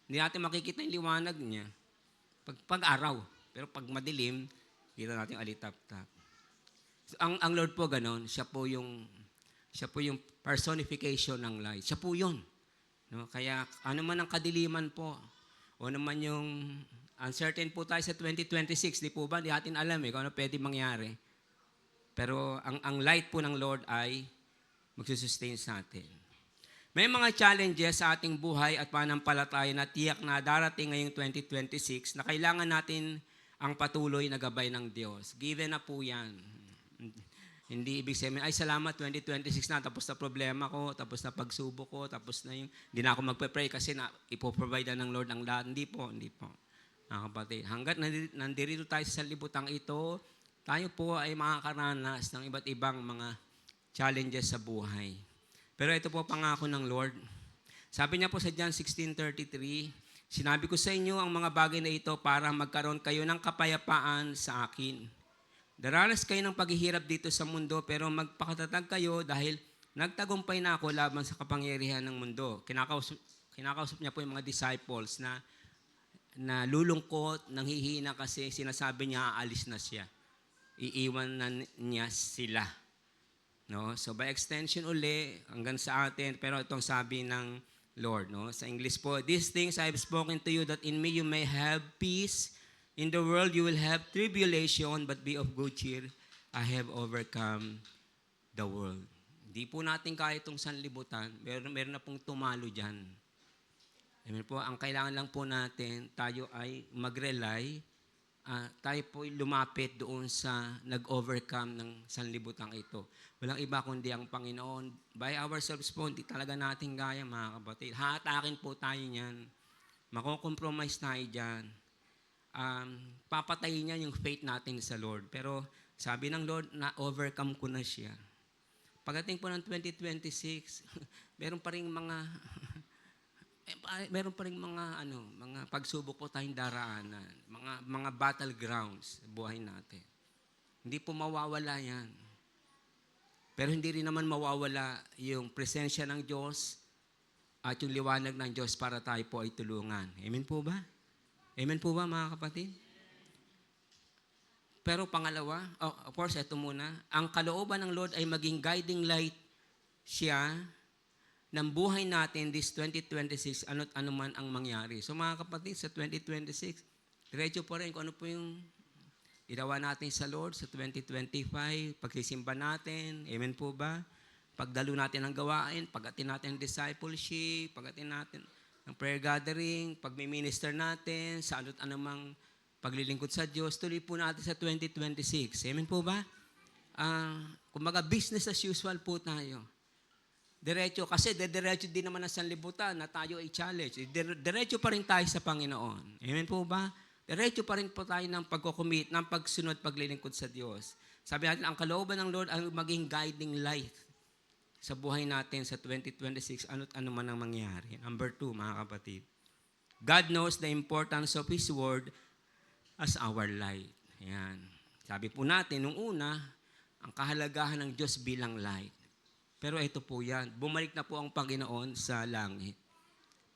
Hindi natin makikita yung liwanag niya. Pag araw. Pero pag madilim, kita natin yung alitap-tap. So, ang Lord po ganon, siya po yung personification ng light. Siya po yun. No? Kaya ano man ang kadiliman po, o naman yung uncertain po tayo sa 2026, di po ba? Di natin alam kung ano pwede mangyari. Pero ang light po ng Lord ay magsusustain sa atin. May mga challenges sa ating buhay at pananampalataya na tiyak na darating ngayong 2026 na kailangan natin ang patuloy na gabay ng Diyos. Given na po yan. Hindi ibig sabihin, ay salamat 2026 na, tapos na problema ko, tapos na pagsubok ko, tapos na yung, hindi na ako magpe-pray kasi na ipoprovide ng Lord ang lahat. Hindi po. Mga kapatid, hanggat nandirito tayo sa libutang ito, tayo po ay makakaranas ng iba't ibang mga challenges sa buhay. Pero ito po pangako ng Lord. Sabi niya po sa John 16:33, sinabi ko sa inyo ang mga bagay na ito para magkaroon kayo ng kapayapaan sa akin. Daranas kayo ng paghihirap dito sa mundo pero magpakatatag kayo dahil nagtagumpay na ako laban sa kapangyarihan ng mundo. Kinakausap niya po yung mga disciples na lulungkot, nanghihina kasi sinasabi niya aalis na siya. Iiwan na niya sila. No? So by extension uli, hanggang sa atin, pero itong sabi ng Lord. No? Sa English po, these things I have spoken to you that in me you may have peace. In the world you will have tribulation, but be of good cheer. I have overcome the world. Hindi po natin kaya itong sanlibutan. Meron na pong tumalo dyan. Amen po, ang kailangan lang po natin, tayo ay mag-rely, tayo po lumapit doon sa nag-overcome ng sanlibutang ito. Walang iba kundi ang Panginoon. By ourselves po, hindi talaga natin kaya, mga kapatid. Hatakin po tayo niyan. Mako-compromise tayo dyan. Papatayin niya yung faith natin sa Lord. Pero sabi ng Lord, na-overcome ko na siya. Pagdating po ng 2026, meron pa rin mga pagsubok po tayong daraanan, mga battlegrounds sa buhay natin. Hindi po mawawala yan. Pero hindi rin naman mawawala yung presensya ng Diyos at yung liwanag ng Diyos para tayo po ay tulungan. Amen po ba? Amen po ba, mga kapatid? Pero pangalawa, of course, ito muna, ang kalooban ng Lord ay maging guiding light siya ng buhay natin this 2026, ano't ano man ang mangyari. So mga kapatid, sa 2026, diretso po rin kung ano po yung ginawa natin sa Lord sa 2025, pagsisimba natin, amen po ba? Pagdalo natin ng gawain, pag-atin natin ng discipleship, pag-atin natin ng prayer gathering, pag-minister natin, sa ano't anumang paglilingkod sa Diyos, tuloy po natin sa 2026. Amen po ba? Kumbaga business as usual po tayo. Diretso, kasi diretso din naman ang sanlibutan na tayo ay challenge. Diretso pa rin tayo sa Panginoon. Amen po ba? Diretso pa rin po tayo ng pagkukumit, ng pagsunod, paglilingkod sa Diyos. Sabi natin, ang kalooban ng Lord ang maging guiding light sa buhay natin sa 2026, ano't ano man ang mangyari. Number 2, mga kapatid. God knows the importance of His Word as our light. Ayan. Sabi po natin, nung una, ang kahalagahan ng Diyos bilang light. Pero ito po yan, bumalik na po ang Panginoon sa langit.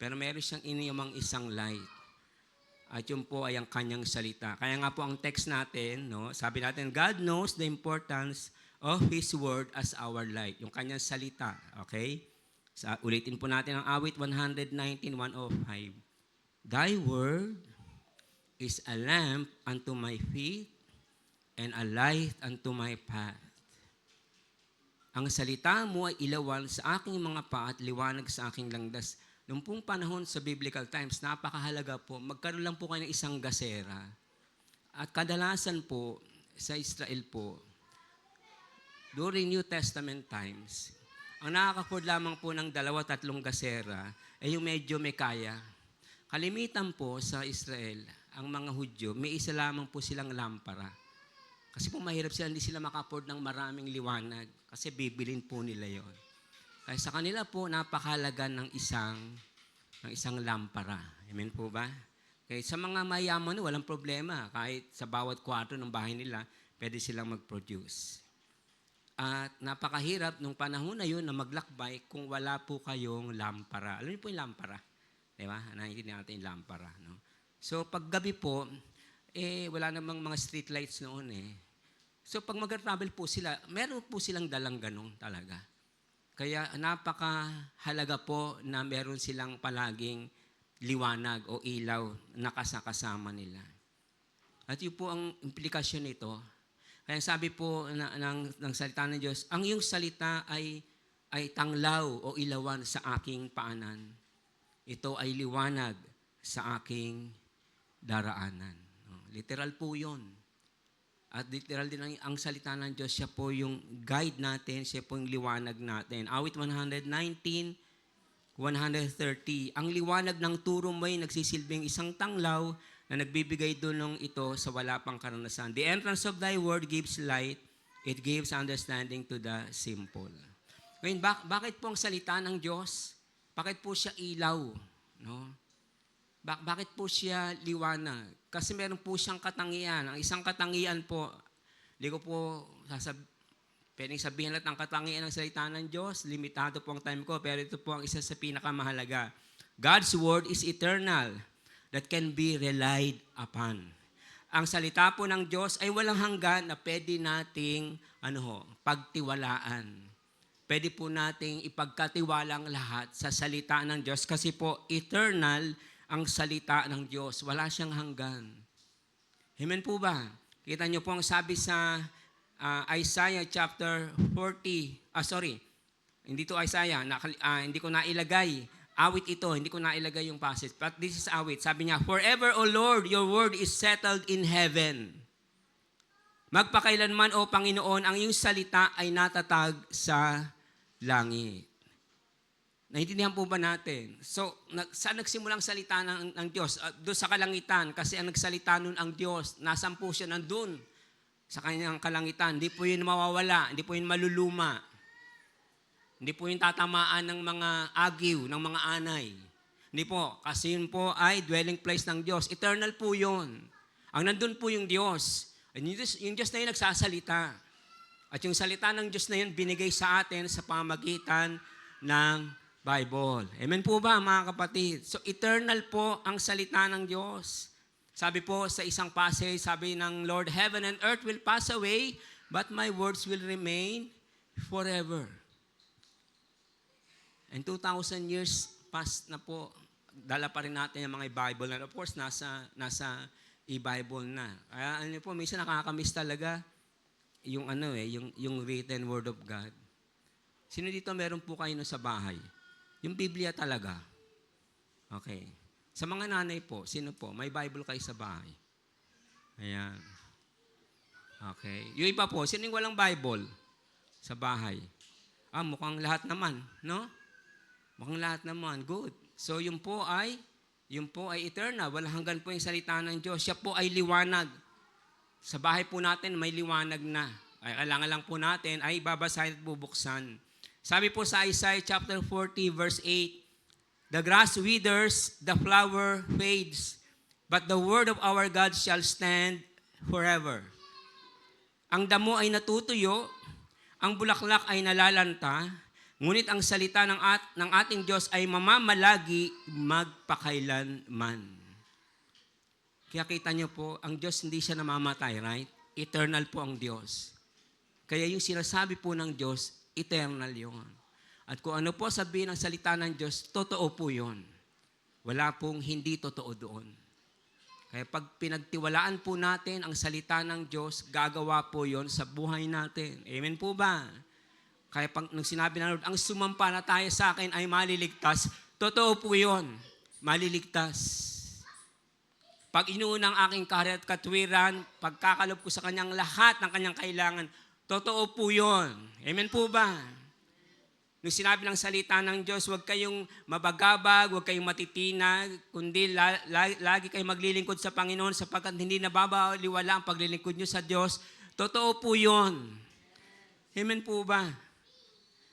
Pero meron siyang iniyamang isang light. At yun po ay ang kanyang salita. Kaya nga po ang text natin, no, sabi natin, God knows the importance of His Word as our light. Yung kanyang salita. Okay? Ulitin po natin ang awit 119:105. Thy Word is a lamp unto my feet and a light unto my path. Ang salita mo ay ilawan sa aking mga paa at liwanag sa aking landas. Noong pong panahon sa biblical times, napakahalaga po, magkaroon lang po kayo ng isang gasera. At kadalasan po, sa Israel po, during New Testament times, Ang nakaka-afford lamang po ng 2-3 gasera ay yung medyo may kaya. Kalimitan po sa Israel, ang mga Hudyo, may isa lamang po silang lampara. Kasi po mahirap sila, hindi sila maka-afford ng maraming liwanag kasi bibilin po nila yon. Kaya sa kanila po, napakahalaga ng isang lampara. Amen po ba? Kaya sa mga mayaman, walang problema. Kahit sa bawat kwarto ng bahay nila, pwede silang mag-produce. At napakahirap nung panahon na yun na maglakbay kung wala po kayong lampara. Alam niyo po yung lampara? Di ba? Nakikita natin yung lampara. No? So paggabi po, wala namang mga street lights noon eh. So pag mag-travel po sila, meron po silang dalang ganun talaga. Kaya napakahalaga po na meron silang palaging liwanag o ilaw na kasama nila. At yun po ang implikasyon nito. Kaya sabi po ng salita ng Diyos, ang iyong salita ay tanglaw o ilawan sa aking paanan. Ito ay liwanag sa aking daraanan. Literal po yun. At literal din ang salita ng Diyos, siya po yung guide natin, siya po yung liwanag natin. Awit 119, 130. Ang liwanag ng turo mo'y nagsisilbing isang tanglaw na nagbibigay dulong ito sa wala pang karanasan. The entrance of thy word gives light, it gives understanding to the simple. Ngayon, bakit po ang salita ng Diyos? Bakit po siya ilaw? No? Bakit po siya liwanag? Kasi meron po siyang katangian. Ang isang katangian po, hindi ko po pwedeng sabihin lahat ng katangian ng salita ng Diyos. Limitado po ang time ko, pero ito po ang isa sa pinakamahalaga. God's word is eternal, that can be relied upon. Ang salita po ng Diyos ay walang hanggan na pwede nating pagtiwalaan. Pwede po nating ipagkatiwalang lahat sa salita ng Diyos kasi po eternal ang salita ng Diyos. Wala siyang hanggan. Amen po ba? Kita niyo po ang sabi sa Isaiah chapter 40. Hindi to Isaiah. Hindi ko nailagay. Awit ito, hindi ko nailagay yung passage. But this is awit. Sabi niya, forever, O Lord, your word is settled in heaven. Magpakailanman, O Panginoon, ang iyong salita ay natatag sa langit. Naintindihan po ba natin? So, saan nagsimulang salita ng Diyos? Doon sa kalangitan, kasi ang nagsalita nun ang Diyos. Nasaan po siya nandun? Sa kanyang kalangitan. Hindi po yun mawawala. Hindi po yun maluluma. Hindi po yung tatamaan ng mga agiw, ng mga anay. Hindi po. Kasi yun po ay dwelling place ng Diyos. Eternal po yun. Ang nandun po yung Diyos. Yung Diyos na yun nagsasalita. At yung salita ng Diyos na yun binigay sa atin sa pamagitan ng Bible. Amen po ba mga kapatid? So eternal po ang salita ng Diyos. Sabi po sa isang passage, sabi ng Lord, heaven and earth will pass away, but my words will remain forever. And 2,000 years past na po, dala pa rin natin yung mga Bible na. Of course, nasa e-Bible na. Kaya ano po, minsan nakakamiss talaga yung yung written word of God. Sino dito meron po kayo sa bahay? Yung Biblia talaga. Okay. Sa mga nanay po, sino po? May Bible kayo sa bahay? Ayan. Okay. Yung iba po, sino yung walang Bible sa bahay? Mukhang lahat naman, no? Mukhang lahat naman. Good. So, yun po ay eternal. Walang hanggan po yung salita ng Diyos. Siya po ay liwanag. Sa bahay po natin, may liwanag na. Ay, kailangan lang po natin ay babasahin at bubuksan. Sabi po sa Isaiah chapter 40, verse 8, the grass withers, the flower fades, but the word of our God shall stand forever. Ang damo ay natutuyo, ang bulaklak ay nalalanta, ngunit ang salita ng ating Diyos ay mamamalagi magpakailanman. Kaya kita niyo po, ang Diyos hindi siya namamatay, right? Eternal po ang Diyos. Kaya yung sinasabi po ng Diyos, eternal yun. At kung ano po sabihin ng salita ng Diyos, totoo po yun. Wala pong hindi totoo doon. Kaya pag pinagtiwalaan po natin ang salita ng Diyos, gagawa po yun sa buhay natin. Amen po ba? Kaya nung sinabi ng Lord, ang sumampa na tayo sa akin ay maliligtas, totoo po yun. Maliligtas. Pag inuunang aking kaharian at katwiran, pagkakalob ko sa kanyang lahat ng kanyang kailangan, totoo po yun. Amen po ba? Nung sinabi ng salita ng Diyos, huwag kayong mabagabag, huwag kayong matitinag, kundi lagi kayong maglilingkod sa Panginoon sapagkat hindi nababaliwala ang paglilingkod nyo sa Diyos. Totoo po yun. Amen po ba?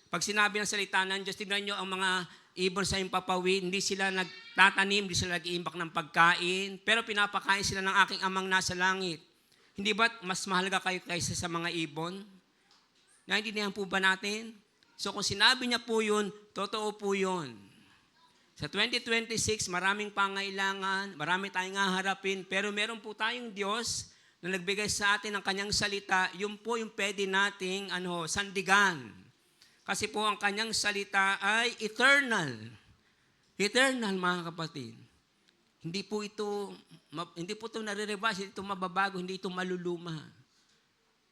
Pag sinabi ng salita ng Diyos, tignan nyo ang mga ibon sa iyong papawid, hindi sila nagtatanim, hindi sila nag-iimbak ng pagkain, pero pinapakain sila ng aking amang nasa langit. Hindi ba mas mahalaga kayo kaysa sa mga ibon? Naintindihan po ba natin? So kung sinabi niya po yun, totoo po yun. Sa 2026, maraming pangailangan, marami tayong haharapin, pero meron po tayong Diyos na nagbigay sa atin ng kanyang salita, yun po yung pwede nating sandigan. Kasi po ang kanyang salita ay eternal. Eternal, mga kapatid. Hindi po ito nare-revise, hindi ito mababago, hindi ito maluluma.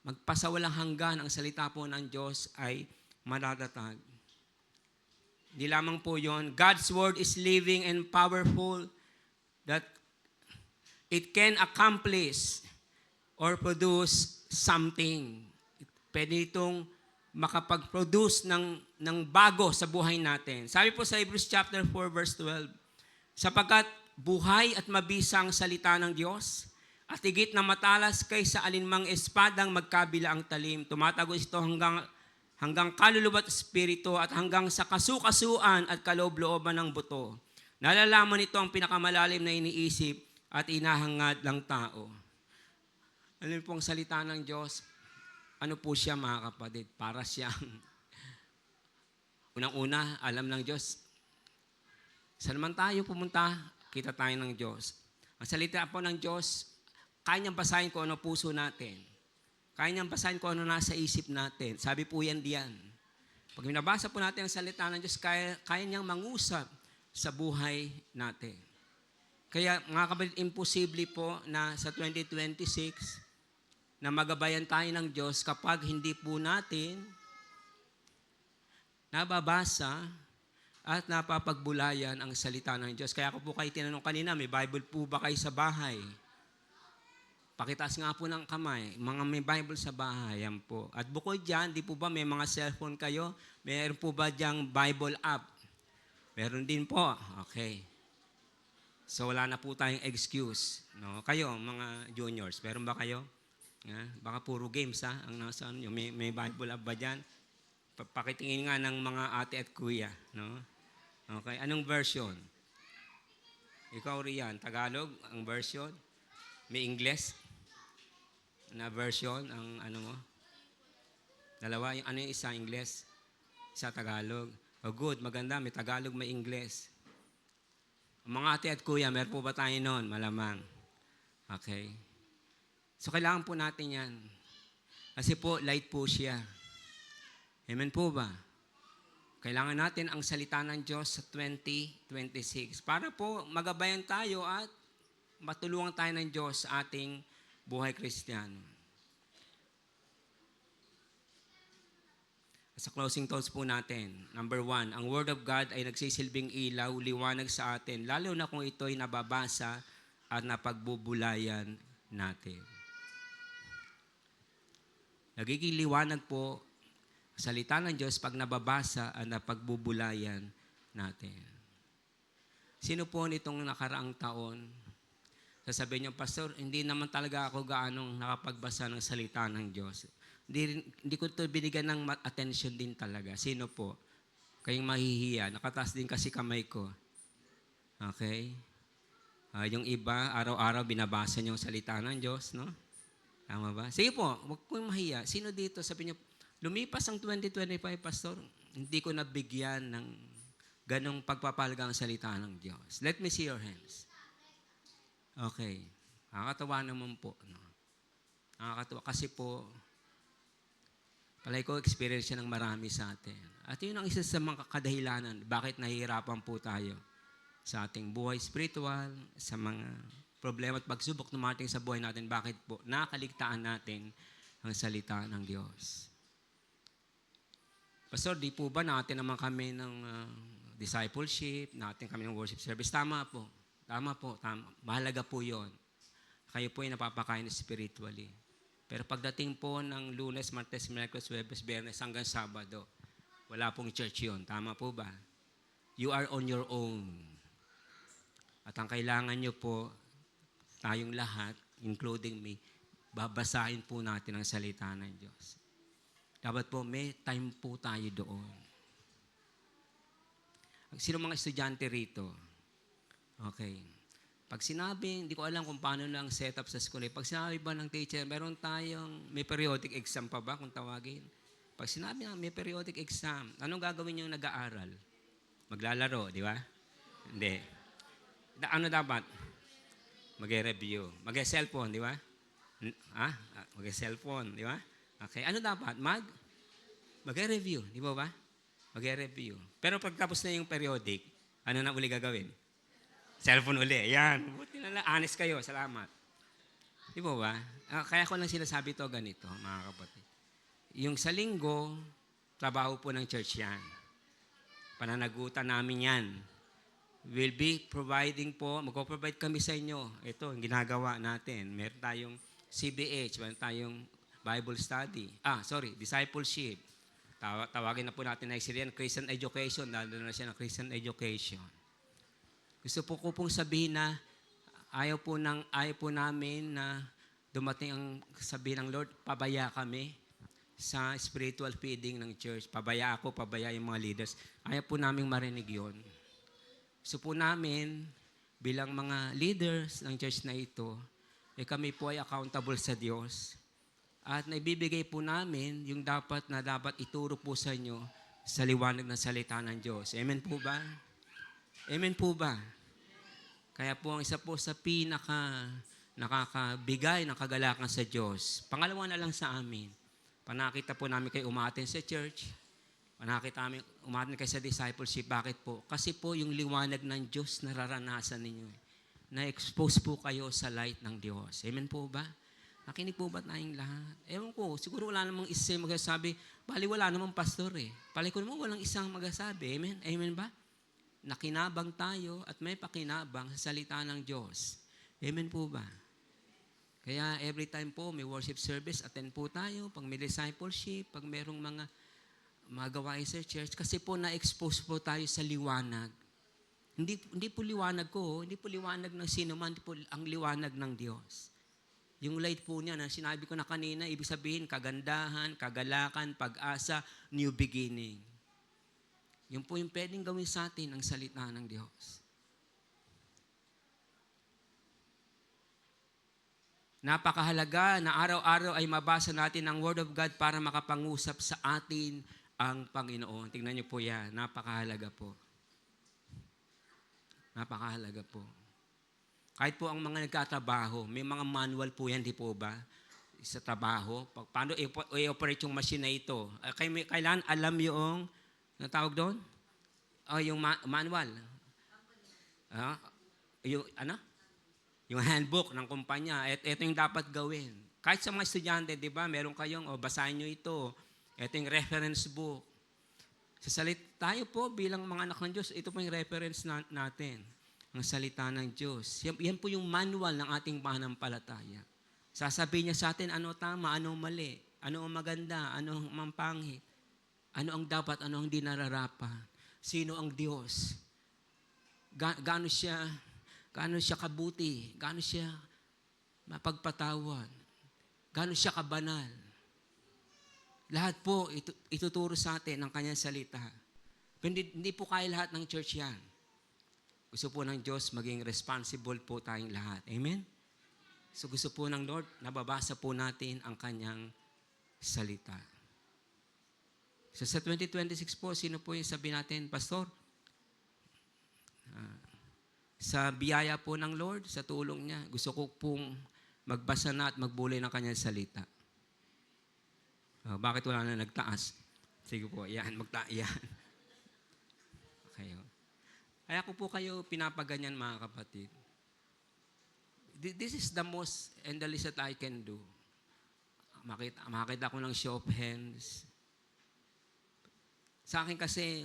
Magpasawalang hanggan ang salita po ng Diyos ay madadatag. Hindi lamang po yon. God's word is living and powerful that it can accomplish or produce something. Pwede itong makapag-produce ng bago sa buhay natin. Sabi po sa Hebrews chapter 4 verse 12, sapagkat buhay at mabisa ang salita ng Diyos at higit na matalas kaysa alinmang espadang magkabila ang talim. Tumatagos ito hanggang kaluluwa at espiritu at hanggang sa kasukasuan at kaloob-looban ng buto. Nalalaman ito ang pinakamalalim na iniisip at inahangad ng tao. Alam po ang salita ng Diyos, ano po siya mga kapatid? Para siyang, unang-una, alam ng Diyos, saan man tayo pumunta, kita tayo ng Diyos. Ang salita po ng Diyos, kaya niyang basahin kung ano puso natin. Kaya niyang basahin kung ano nasa isip natin. Sabi po yan diyan. Pag binabasa po natin ang salita ng Diyos, kaya niyang mangusap sa buhay natin. Kaya mga kapatid, imposible po na sa 2026 na magabayan tayo ng Diyos kapag hindi po natin nababasa at napapagbulayan ang salita ng Diyos. Kaya ako po kayo tinanong kanina, may Bible po ba kayo sa bahay? Pakitaas nga po ng kamay, mga may Bible sa bahay, yan po. At bukod dyan, di po ba may mga cellphone kayo? Meron po ba dyang Bible app? Meron din po. Okay. So wala na po tayong excuse. No? Kayo, mga juniors, meron ba kayo? Baka puro games ang nasa ano, may Bible app ba dyan? Pakitingin nga ng mga ate at kuya. No? Okay, anong version? Ikaw riyan, Tagalog, ang version? May English na version, ang ano mo? Dalawa, ano yung isa, English? Isa Tagalog. Oh good, maganda, may Tagalog, may English. Mga ate at kuya, meron po ba tayo noon? Malamang. Okay. So, kailangan po natin yan. Kasi po, light po siya. Amen po ba? Kailangan natin ang salita ng Diyos sa 2026 para po magabayan tayo at matulungan tayo ng Diyos sa ating buhay Kristiyano. Sa closing thoughts po natin, number 1, ang Word of God ay nagsisilbing ilaw, liwanag sa atin, lalo na kung ito'y nababasa at napagbubulayan natin. Nagiging liwanag po salita ng Diyos pag nababasa at napagbubulayan natin. Sino po nitong nakaraang taon? Sasabihin niyo, Pastor, hindi naman talaga ako gaanong nakapagbasa ng salita ng Diyos. Hindi ko ito binigyan ng attention din talaga. Sino po? Kayong mahihiya. Nakataas din kasi kamay ko. Okay? Yung iba, araw-araw binabasa niyo ang salita ng Diyos, no? Tama ba? Sige po, huwag po mahiya. Sino dito, sabi niyo, lumipas ang 2025, Pastor, hindi ko nabigyan ng ganong pagpapalaga ang salita ng Diyos. Let me see your hands. Okay. Nakakatawa naman po. No? Nakakatawa. Kasi po, palay ko, experience ng marami sa atin. At yun ang isa sa mga kadahilanan, bakit nahihirapan po tayo sa ating buhay spiritual, sa mga problema at pagsubok na dumating sa buhay natin. Bakit po? Nakaligtaan natin ang salita ng Diyos. Pastor, di po ba natin naman kami ng discipleship, natin kami ng worship service? Tama po. Tama po. Tama. Mahalaga po yon. Kayo po ay napapakain spiritually. Pero pagdating po ng Lunes, Martes, Miyerkules, Huwebes, Biyernes hanggang Sabado, Wala pong church yun. Tama po ba? You are on your own. At ang kailangan nyo po, tayong lahat, including me, babasahin po natin ang salita ng Diyos. Dapat po may time po tayo doon. Sino mga estudyante rito? Okay. Pag sinabi, hindi ko alam kung paano lang setup sa school. Pag sinabi ba ng teacher, may periodic exam pa ba kung tawagin? Pag sinabi na may periodic exam, anong gagawin yung nag-aaral? Maglalaro, di ba? Hindi. Ano dapat? Mag-review. Mag-cellphone, di ba? Mag-cellphone, di ba? Okay. Ano dapat? Mag-review, di ba ba? Mag-review. Pero pagtapos na yung periodic, ano na uli gagawin? Cellphone uli. Yan. Buti na lang. Honest kayo. Salamat. Di ba ba? Kaya ko lang sinasabi to ganito, mga kapatid. Yung sa linggo, trabaho po ng church yan. Pananagutan namin yan. We'll be providing po, mag-provide kami sa inyo. Ito, yung ginagawa natin. Meron tayong CBH, meron tayong Bible study. Discipleship. Tawagin na po natin next year yan, Christian education. Dado na siya ng Christian education. Gusto po ko pong sabihin na ayaw po namin na dumating ang sabihin ng Lord, pabaya kami sa spiritual feeding ng church. Pabaya ako, pabaya yung mga leaders. Ayaw po namin marinig yun. Gusto po namin, bilang mga leaders ng church na ito, kami po ay accountable sa Diyos. At naibibigay po namin yung dapat ituro po sa inyo sa liwanag ng salita ng Diyos. Amen po ba? Amen po ba? Kaya po ang isa po sa nakakabigay ng kagalakan sa Diyos. Pangalawa na lang sa amin. Panakita po namin kayo umaten sa church. Panakita namin umaten kayo sa discipleship. Bakit po? Kasi po yung liwanag ng Diyos nararanasan ninyo. Na-expose po kayo sa light ng Diyos. Amen po ba? Nakinig po ba tayong lahat? Ewan ko, siguro wala namang isa magsasabi, bali wala namang pastor eh. Pali ko naman walang isang magsasabi. Amen? Amen ba? Nakinabang tayo at may pakinabang sa salita ng Diyos. Amen po ba? Kaya every time po may worship service, attend po tayo. Pag may discipleship, pag merong mga gawain sa church, kasi po na-expose po tayo sa liwanag. Hindi po liwanag ko, hindi po liwanag ng sino man, hindi po ang liwanag ng Diyos. Yung light po niya na sinabi ko na kanina, ibig sabihin kagandahan, kagalakan, pag-asa, new beginning. Yun po yung pwedeng gawin sa atin ang salita ng Diyos. Napakahalaga na araw-araw ay mabasa natin ang Word of God para makapangusap sa atin ang Panginoon. Tingnan niyo po yan. Napakahalaga po. Napakahalaga po. Kahit po ang mga nagkatrabaho, may mga manual po yan, di po ba? Sa trabaho. Paano i-operate yung machine na ito? Kailangan alam yung, ano tawag doon? Yung manual. Yung handbook ng kumpanya. Ito yung dapat gawin. Kahit sa mga estudyante, di ba? Meron kayong, basahin nyo ito. Ito yung reference book. Tayo po bilang mga anak ng Diyos, ito po yung reference natin. Ang salita ng Diyos. Yan po yung manual ng ating pananampalataya. Sasabihin niya sa atin ano tama, ano mali, ano ang maganda, ano ang mampangit, ano ang dapat, ano ang di nararapat. Sino ang Diyos? Gaano siya kabuti, gaano siya mapagpatawad, gaano siya kabanal. Lahat po ituturo sa atin ng kanyang salita. Pero hindi po kaya lahat ng church yan. Gusto po ng Diyos maging responsible po tayong lahat. Amen? So gusto po ng Lord, nababasa po natin ang kanyang salita. So sa 2026 po, sino po yung sabi natin, Pastor? Sa biyaya po ng Lord, sa tulong niya, gusto ko pong magbasa na at magbulay ng kanyang salita. Bakit wala na nagtaas? Sige po, yan, yan. Okay. Kaya ko po kayo pinapaganyan, mga kapatid. This is the most and the least that I can do. Makita ko ng show of hands. Sa akin kasi,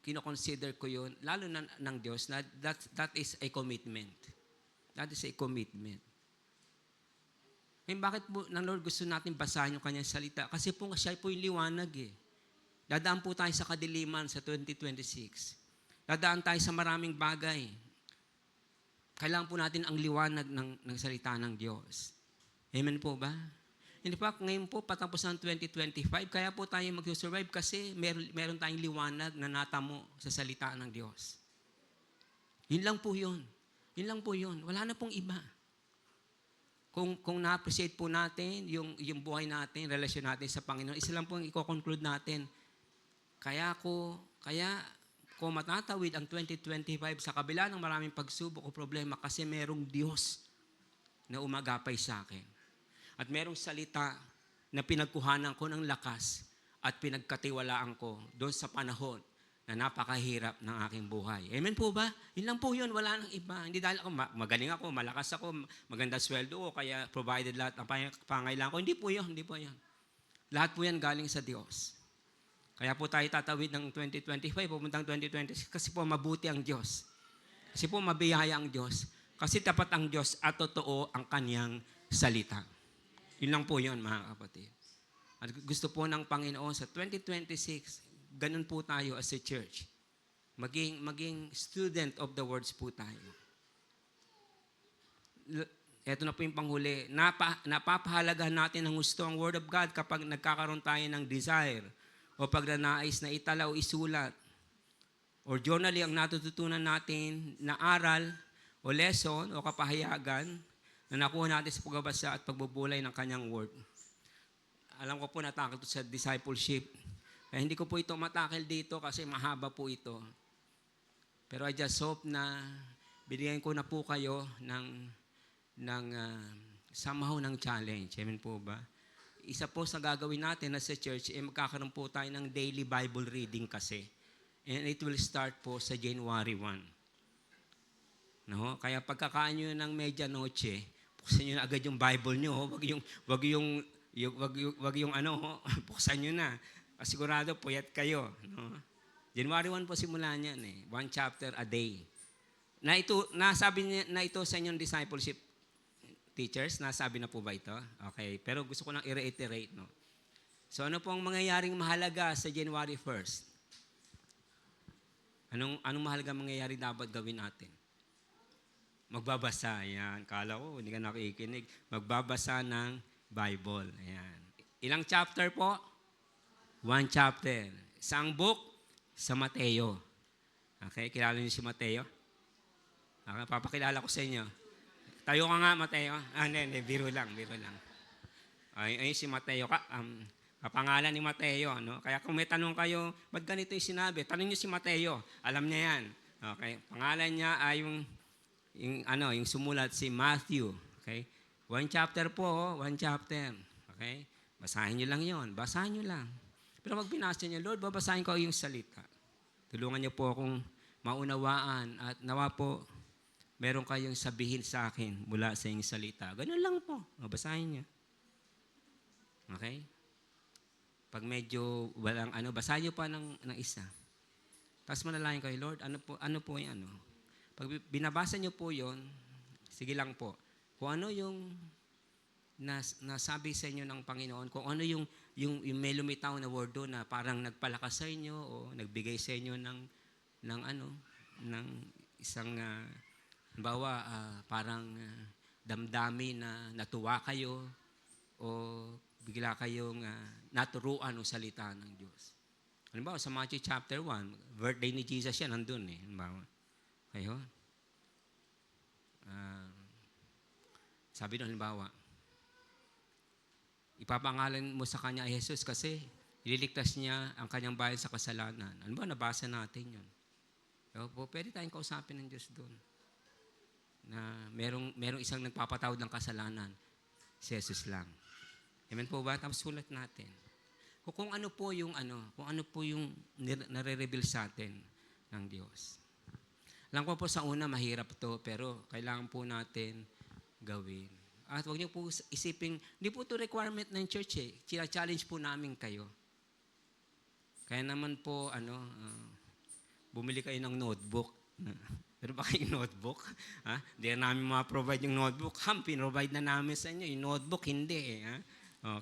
kinoconsider ko yun, lalo na ng Diyos, na that is a commitment. That is a commitment. Ngayon, bakit po ng Lord gusto natin basahin yung kanyang salita? Kasi po siya po yung liwanag eh. Dadaan po tayo sa kadiliman sa 2026. Dadaan tayo sa maraming bagay. Kailangan po natin ang liwanag ng salita ng Diyos. Amen po ba? In fact, ngayon po, patapos ng 2025, kaya po tayo mag-survive kasi meron tayong liwanag na natamo sa salita ng Diyos. Yun lang po yun. Yun lang po yun. Wala na pong iba. Kung na-appreciate po natin yung buhay natin, relasyon natin sa Panginoon, isa lang po ang i-conclude natin. Kaya ko matatawid ang 2025 sa kabila ng maraming pagsubok o problema kasi merong Diyos na umagapay sa akin. At merong salita na pinagkuhanan ko ng lakas at pinagkatiwalaan ko doon sa panahon na napakahirap ng aking buhay. Amen po ba? Yun lang po yun, wala nang iba. Hindi dahil ako magaling ako, malakas ako, maganda sweldo ko, kaya provided lahat ng pangailangan ko. Hindi po yun, hindi po yun. Lahat po yan galing sa Diyos. Kaya po tayo tatawid ng 2025, pupuntang 2026, kasi po mabuti ang Diyos. Kasi po mabiyaya ang Diyos. Kasi tapat ang Diyos at totoo ang kanyang salita. Yun lang po yun, mga kapatid. At gusto po ng Panginoon sa 2026, ganun po tayo as a church. Maging student of the words po tayo. Ito na po yung panghuli. Napapahalagahan natin ng gusto ang Word of God kapag nagkakaroon tayo ng desire o pagnanais na itala o isulat or journaling ang natututunan natin na aral o lesson o kapahayagan na nakuha natin sa pagbabasa at pagbubulay ng kanyang word. Alam ko po natakil sa discipleship. Kaya hindi ko po ito matakil dito kasi mahaba po ito. Pero I just hope na binigyan ko na po kayo ng somehow ng challenge. Amen po ba? Isa po sa gagawin natin as a church, magkakaroon po tayo ng daily Bible reading kasi. And it will start po sa January 1. No? Kaya pagkakaan nyo ng medianoche, buksan nyo na agad yung Bible nyo. Wag yung buksan nyo na. Sigurado, puyat kayo. No? January 1 po simula niyan eh. 1 chapter a day. Nasabi niya na ito sa inyong discipleship teachers? Nasabi na po ba ito? Okay. Pero gusto ko lang i-reiterate. No? So ano pong mangyayaring mahalaga sa January 1st? Anong mahalaga mangyayari dapat gawin natin? Magbabasa. Ayan. Kala ko, hindi ka nakikinig. Magbabasa ng Bible. Ayan. Ilang chapter po? 1 chapter. Isang book sa Mateo. Okay? Kilala niyo si Mateo? Okay, papakilala ko sa inyo. Tayo ka nga, Mateo. Hindi. Biro lang. Ay si Mateo. Kapangalan ni Mateo. No? Kaya kung may tanong kayo, ba't ganito yung sinabi? Tanong niyo si Mateo. Alam niya yan. Okay? Pangalan niya ay yung sumulat si Matthew. Okay? 1 chapter po, 1 chapter. Okay? Basahin niyo lang yon. Basahin niyo lang. Pero pag binasa niyo, Lord, babasahin ko yung salita. Tulungan niyo po akong maunawaan at nawa po meron kayong sabihin sa akin mula sa inyong salita. Ganun lang po. Basahin niyo. Okay? Pag medyo walang basahin niyo pa ng isa. Tapos manalangin kayo, Lord, ano po yung Pag binabasa niyo po yon, sige lang po. Kung ano yung nasabi sa inyo ng Panginoon, kung ano yung may lumitaw na word doon na parang nagpalakas sa inyo o nagbigay sa inyo ng isang parang damdami na natuwa kayo o bigla kayong naturuan o salita ng Diyos. Halimbawa, sa Matthew chapter 1, birthday ni Jesus yan, nandun eh. Halimbawa, kayo, sabi doon, halimbawa, ipapangalan mo sa kanya ay Jesus kasi ililigtas niya ang kanyang bayan sa kasalanan. Ano ba? Nabasa natin yun. So, pwede tayong kausapin ng Diyos doon. Na merong isang nagpapatawad ng kasalanan. Si Jesus lang. Amen po ba? Tapos sulat natin. Kung ano po yung nare-reveal sa atin ng Diyos. Alam ko po sa una mahirap to, pero kailangan po natin gawin. At huwag niyo po isipin, hindi po ito requirement ng church eh. Challenge po namin kayo. Kaya naman po, bumili kayo ng notebook. Pero ba kayong notebook? Hindi na namin ma-provide yung notebook. Pinrovide na namin sa inyo. Yung notebook, hindi eh.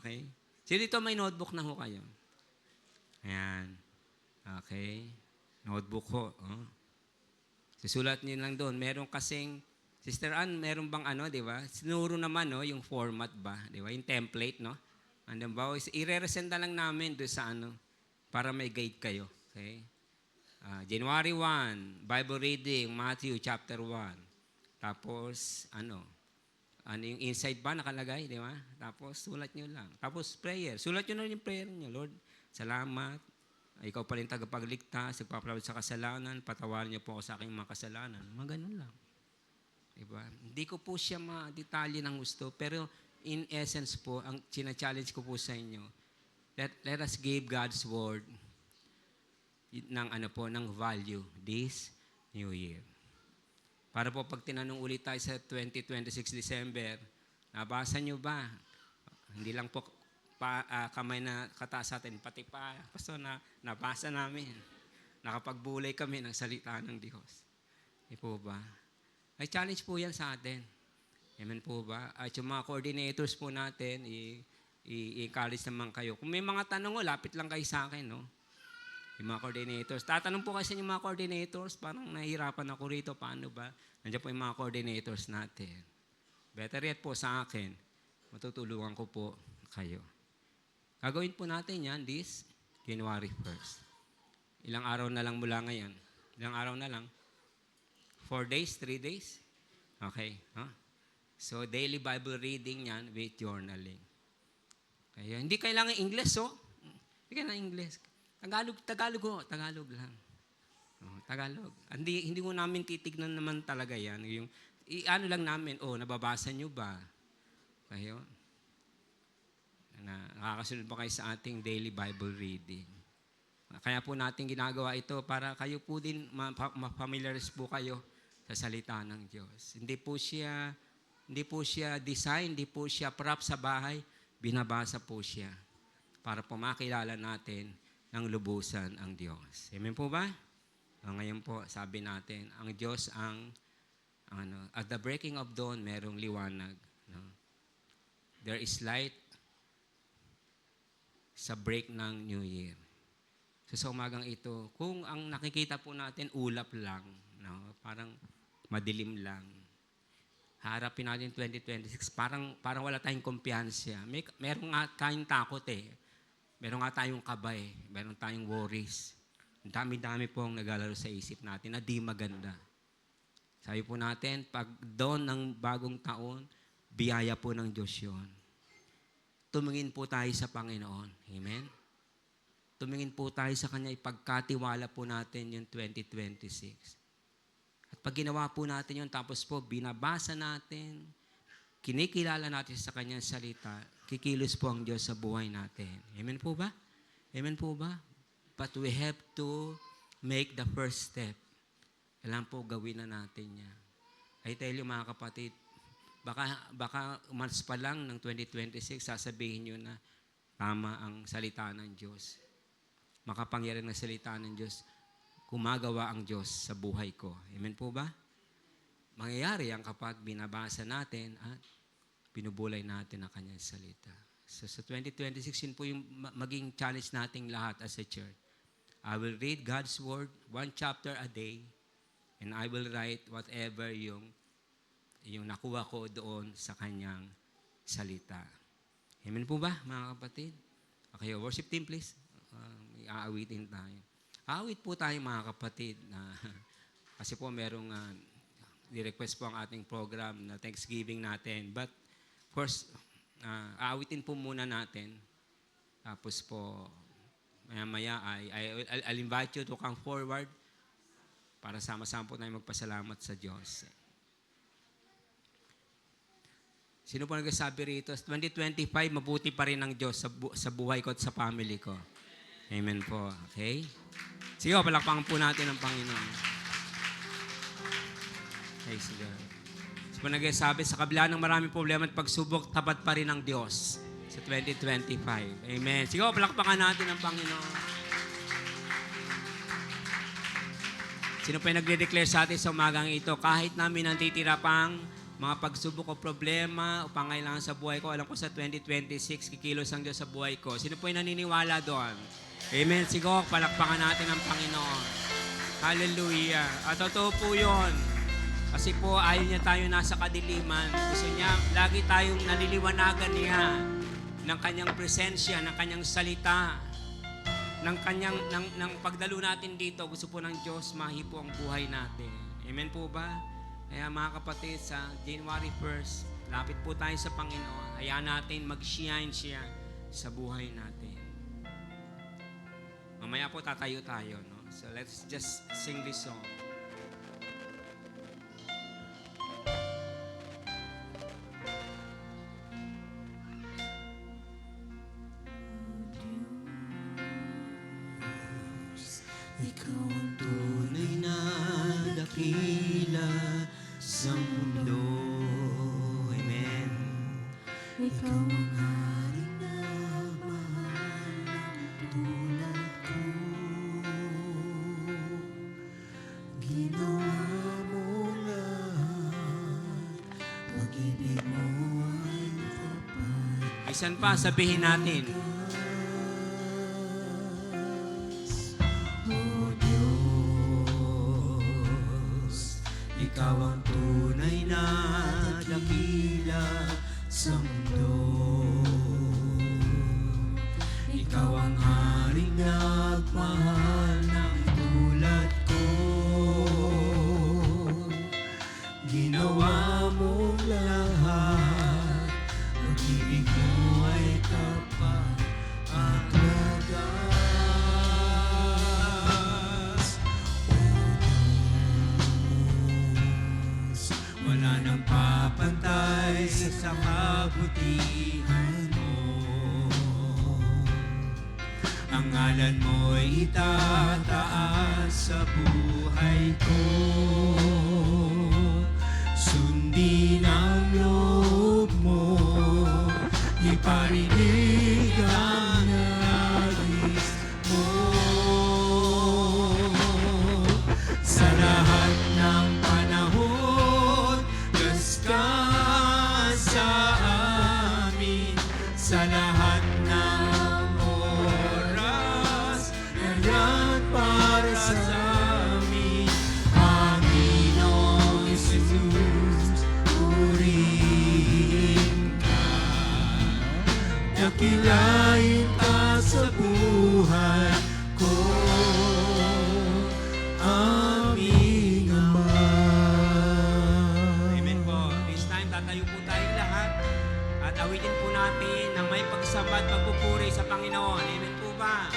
Okay? So dito may notebook na ho kayo. Ayan. Okay. Notebook ko. Oh. Susulat niyo lang doon. Meron kasing, Sister Ann, meron bang di ba? Sinuro naman, no, yung format ba? Di ba? Yung template, no? Andun ba? I-resenda lang namin doon sa para may guide kayo. Okay? January 1, Bible reading, Matthew chapter 1. Tapos, ano yung inside ba nakalagay, di ba? Tapos, sulat nyo lang. Tapos, prayer. Sulat nyo na yung prayer nyo. Lord, salamat. Ikaw pa rin tagapagligtas, nagpapalawad sa kasalanan, patawarin niyo po ako sa aking mga kasalanan. Mga ganun lang. Diba? Hindi ko po siya ma-detalye ng gusto, pero in essence po, ang challenge ko po sa inyo, let us give God's word ng value this new year. Para po pag tinanong ulit tayo sa 2026 December, nabasa niyo ba? Hindi lang po kamay na kataas sa atin, pati pa, Pastor, nabasa namin. Nakapagbulay kami ng salita ng Diyos. Di po ba? Ay challenge po yan sa atin. Amen po ba? At yung mga coordinators po natin, i-encourage naman kayo. Kung may mga tanong, lapit lang kayo sa akin, no? Yung mga coordinators. Tatanong po kasi yung mga coordinators, parang nahihirapan ako rito, paano ba? Nandiyan po yung mga coordinators natin. Better yet po sa akin, matutulungan ko po kayo. Gagawin po natin yan this January 1st. Ilang araw na lang mula ngayon? Ilang araw na lang? 4 days? 3 days? Okay. Huh? So, daily Bible reading yan with journaling. Kaya, hindi kailangan English, oh. Hindi kailangan English. Tagalog lang. Oh, Tagalog. Hindi mo namin titignan naman talaga yan. Yung, lang namin, nababasa nyo ba? Kaya, nakakasunod ba kayo sa ating daily Bible reading? Kaya po natin ginagawa ito para kayo po din ma-familiarize po kayo sa salita ng Diyos. Hindi po siya design, hindi po siya prop sa bahay, binabasa po siya para po makilala natin ng lubusan ang Diyos. Amen po ba? Ngayon po, sabi natin, ang Diyos at the breaking of dawn, merong liwanag. No? There is light sa break ng New Year. So sa umagang ito, kung ang nakikita po natin ulap lang, no? Parang madilim lang, harapin natin 2026, parang wala tayong kumpiyansa. Meron nga tayong takot Meron nga tayong kabay, meron tayong worries. Ang dami-dami pong naglalaro sa isip natin na di maganda. Sabi po natin, pag dawn ng bagong taon, biyaya po ng Diyos yun. Tumingin po tayo sa Panginoon. Amen? Tumingin po tayo sa Kanya, ipagkatiwala po natin yung 2026. At pag ginawa po natin yun, tapos po binabasa natin, kinikilala natin sa Kanyang salita, kikilos po ang Diyos sa buhay natin. Amen po ba? Amen po ba? But we have to make the first step. Kailangan po gawin na natin yan. I tell you mga kapatid, baka months pa lang ng 2026, sasabihin nyo na tama ang salita ng Diyos. Makapangyarihan ng salita ng Diyos. Gumagawa ang Diyos sa buhay ko. Amen po ba? Mangyayari yan kapag binabasa natin at binubulay natin ang Kanyang salita. So sa 2026, yun po yung maging challenge nating lahat as a church. I will read God's Word, 1 chapter a day, and I will write whatever yung nakuha ko doon sa Kanyang salita. Amen po ba, mga kapatid? Okay, worship team please. Aawitin tayo. Aawit po tayo mga kapatid. Kasi po merong ni-request po ang ating program na Thanksgiving natin. But of course, aawitin po muna natin. Tapos po, maya-maya I'll invite you to come forward para sama-sama po tayo magpasalamat sa Diyos. Sino po nagsasabi rito? 2025, mabuti pa rin ang Diyos sa buhay ko at sa family ko. Amen po. Okay? Sige, palakpakan po natin ang Panginoon. Praise God. So po nagsasabi, sa kabila ng maraming problema at pagsubok, tapat pa rin ang Diyos sa 2025. Amen. Sige, palakpakan natin ang Panginoon. Sino po yung nagde-declare sa atin sa umagang ito, kahit namin nantitira pang mga pagsubok o problema o pangailangan sa buhay ko, alam ko sa 2026, kikilos ang Diyos sa buhay ko. Sino po yung naniniwala doon? Amen. Siguro, palakpakan natin ang Panginoon. Hallelujah. At totoo po yun. Kasi po, ayaw niya tayo nasa kadiliman. Gusto niya, lagi tayong naliliwanagan niya ng kanyang presensya, ng kanyang salita, ng pagdalo natin dito. Gusto po ng Diyos, mahipo ang buhay natin. Amen po ba? Kaya mga kapatid, sa January 1st, lapit po tayo sa Panginoon. Hayaan natin mag-shine siya sa buhay natin. Mamaya po tatayo tayo, no? So let's just sing this song. Ikaw ang tunay na dakila sa mundo. Amen. Ikaw ang haring nagmahal ng tulad ko. Ginawa mo lahat, pag-ibig mo ay tapat. Isan pa, sabihin natin. Ikaw ang tunay na dakila sa mundo. Ikaw ang haring nagmahal ng tulad ko. Ginawa mo lahat, pag-ibig mo ay tapat at wagas. Wala nang papantay sa kabutihan mo. Ang ngalan mo'y itataas sa buhay ko. Sundin ang loob mo, iparinig ang nais mo. Sa lahat ng panahon, Diyos ka sa amin. Sa lahat ng oras, nandiyan para sa amin. Panginoong Jesus, purihin ka. Dakilain ka sa buhay ko. Aming Ama. Amen po. This time, tatayo po tayong lahat at awitin po natin ng may pagsamba at pagpupuri sa Panginoon. Amen po ba?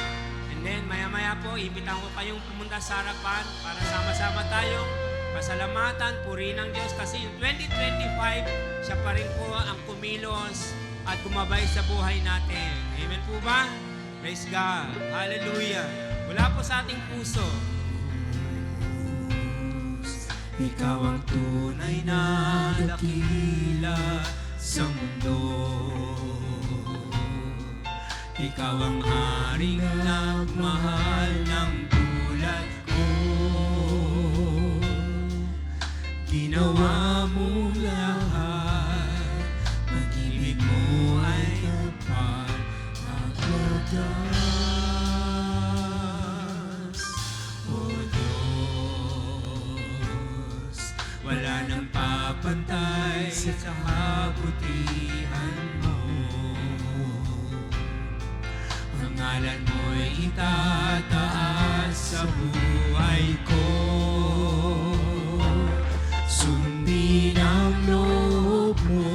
And then, maya-maya po, imbitahan ko kayong pumunta sa harapan para sama-sama tayong pasalamatan, purihin ng Diyos. Kasi yung 2025, siya pa rin po ang kumilos at gumabay sa buhay natin. Amen po ba? Praise God. Hallelujah. Mula po sa ating puso, ikaw ang tunay na dakila sa mundo. Ikaw ang haring nagmahal ng tulad ko. Ginawa mo lahat, pag-ibig mo ay tapat at wagas. O Diyos, wala nang papantay sa kabutihan mo. Ang ngalan mo'y itataas sa buhay ko. Sundin ang loob mo,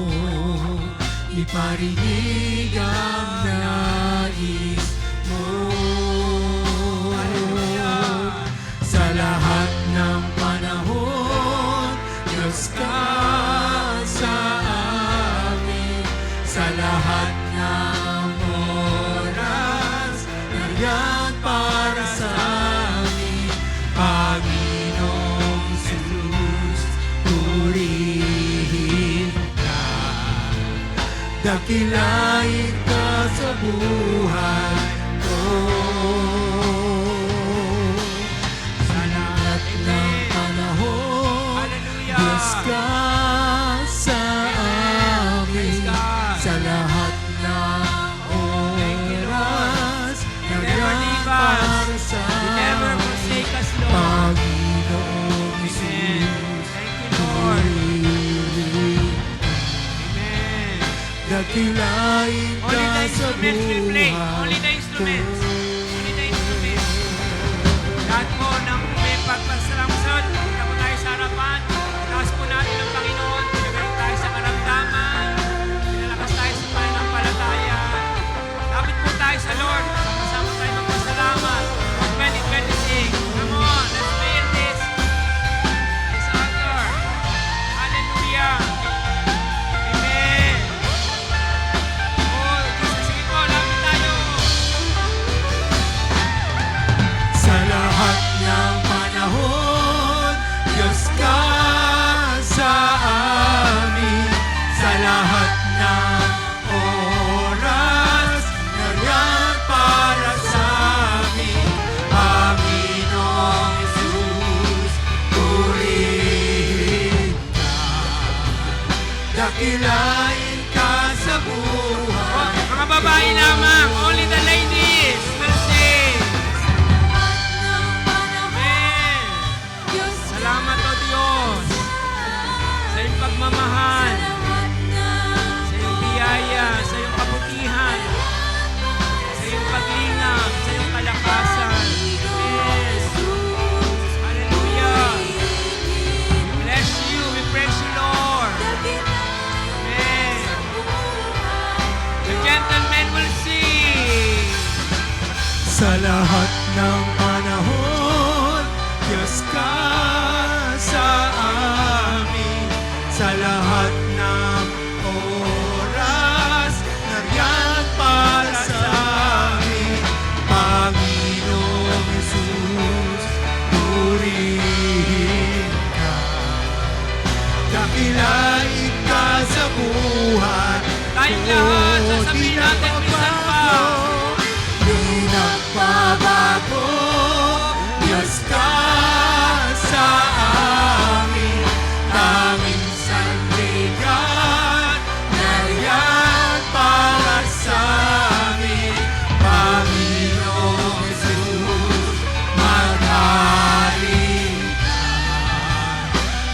iparinig ang nais mo. Sa lahat ng panahon, Diyos ka sa amin. Sa lahat ng oras, nandiyan para sa amin. Panginoong Jesus, purihin ka. Dakilain ka sa buhay ko. Sa lahat ng panahon, Diyos ka sa amin. Sa lahat ng oras, nandiyan Dakilain Only the ka sa instruments will play. Only the buhay instruments. ko. Only the instruments. Lahat po ng may pagpasalamsod, punta po tayo sa harapan. Taas po natin ang Panginoon. Pinagaling tayo sa karamdaman. Pinalakas tayo sa pananampalataya. Lapit po tayo sa Lord. Kasama tayo magpasalamat. Mag-sing. Come on, let's feel this. This altar. Hallelujah. Amen. Oh, sige po, lapit tayo. Sa lahat ng panahon, Diyos ka sa amin. Sa lahat ng oras, nariyan para sa amin. Panginoong Jesus, purihin ka. Dakilain ka sa buhay. Mga babae lamang, only the ladies will sing. Amen. Salamat o Diyos sa iyong pagmamahal, sa iyong biyaya, sa iyong kabutihan, sa iyong paglingap, sa iyong kalakasan. Amen. Hallelujah. We bless you, we praise you, Lord. Amen. The gentlemen will sing. Sa lahat ng panahon, Diyos ka sa amin. Sa lahat ng oras, nariyan para sa amin. Panginoong Jesus, purihin ka. Dakilain ka sa buhay. Tayong lahat, sasabihin natin, minsan pa. Di nagbabago, Diyos ka sa amin. Tanging sandigan, nariyan para sa amin. Panginoong Jesus, maghari ka.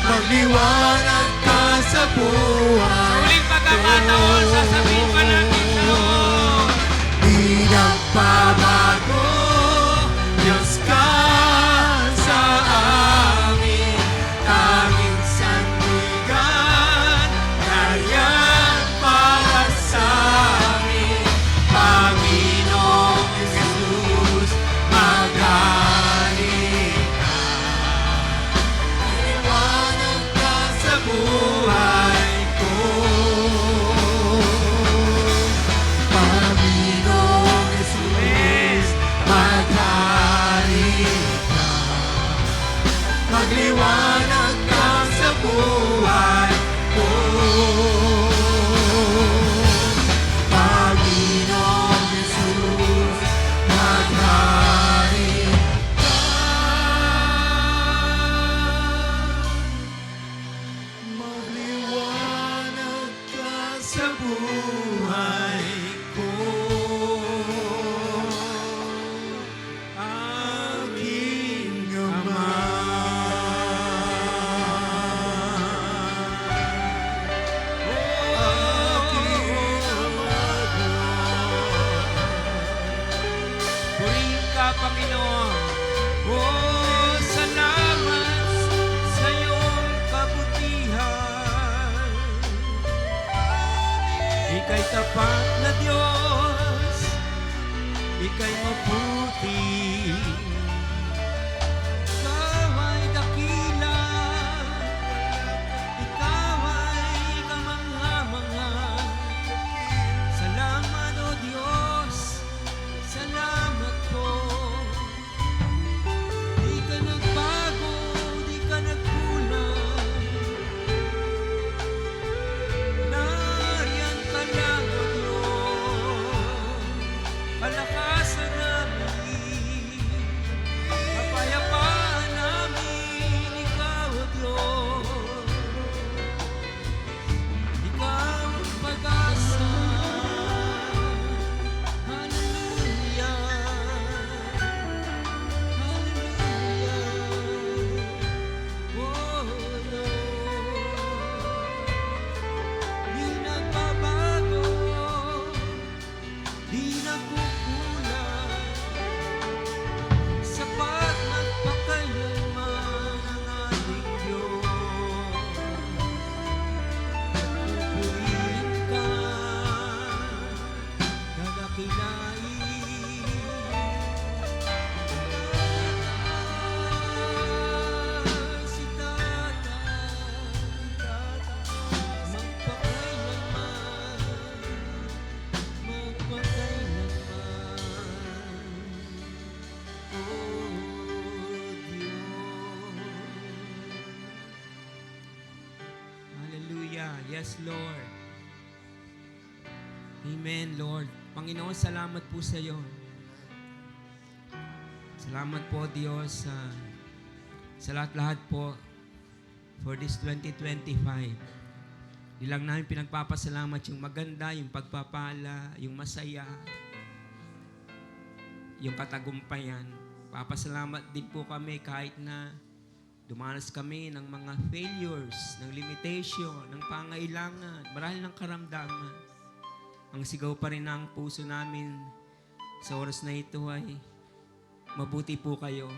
Magliwanag ka sa buhay. Sa huling pagkakataon, sasabihin pa natin sa Lord. Di nagbabago, Diyos ka sa amin. Tanging sandigan, nariyan para sa amin. Panginoong Jesus, maghari ka. Liwanag ka sa buhay ko. Panginoong Jesus, maghari ka. Magliwanag ka sa buhay ko. Panginoong Jesus, maghari ka. Magliwanag ka sa buhay ko. Aking Ama. Aking Ama. Purihin ka, Panginoon. Oh, salamat sa iyong kabutihan. Ika'y tapat na Diyos, ika'y mabuti. Ikaw ay dakila, ikaw ay kamangha-mangha. Salamat o Diyos, salamat po. Di ka nagbago, di ka nagkulang. Nariyan ka lang o Diyos, palakasan namin. Yes, Lord. Amen, Lord. Panginoon, salamat po sa iyo. Salamat po, Diyos, sa lahat-lahat po for this 2025. Di lang namin pinagpapasalamat yung maganda, yung pagpapala, yung masaya, yung katagumpayan. Papasalamat din po kami kahit na dumanas kami ng mga failures, ng limitation, ng pangailangan, marahil ng karamdaman. Ang sigaw pa rin ng puso namin sa oras na ito ay mabuti po kayo,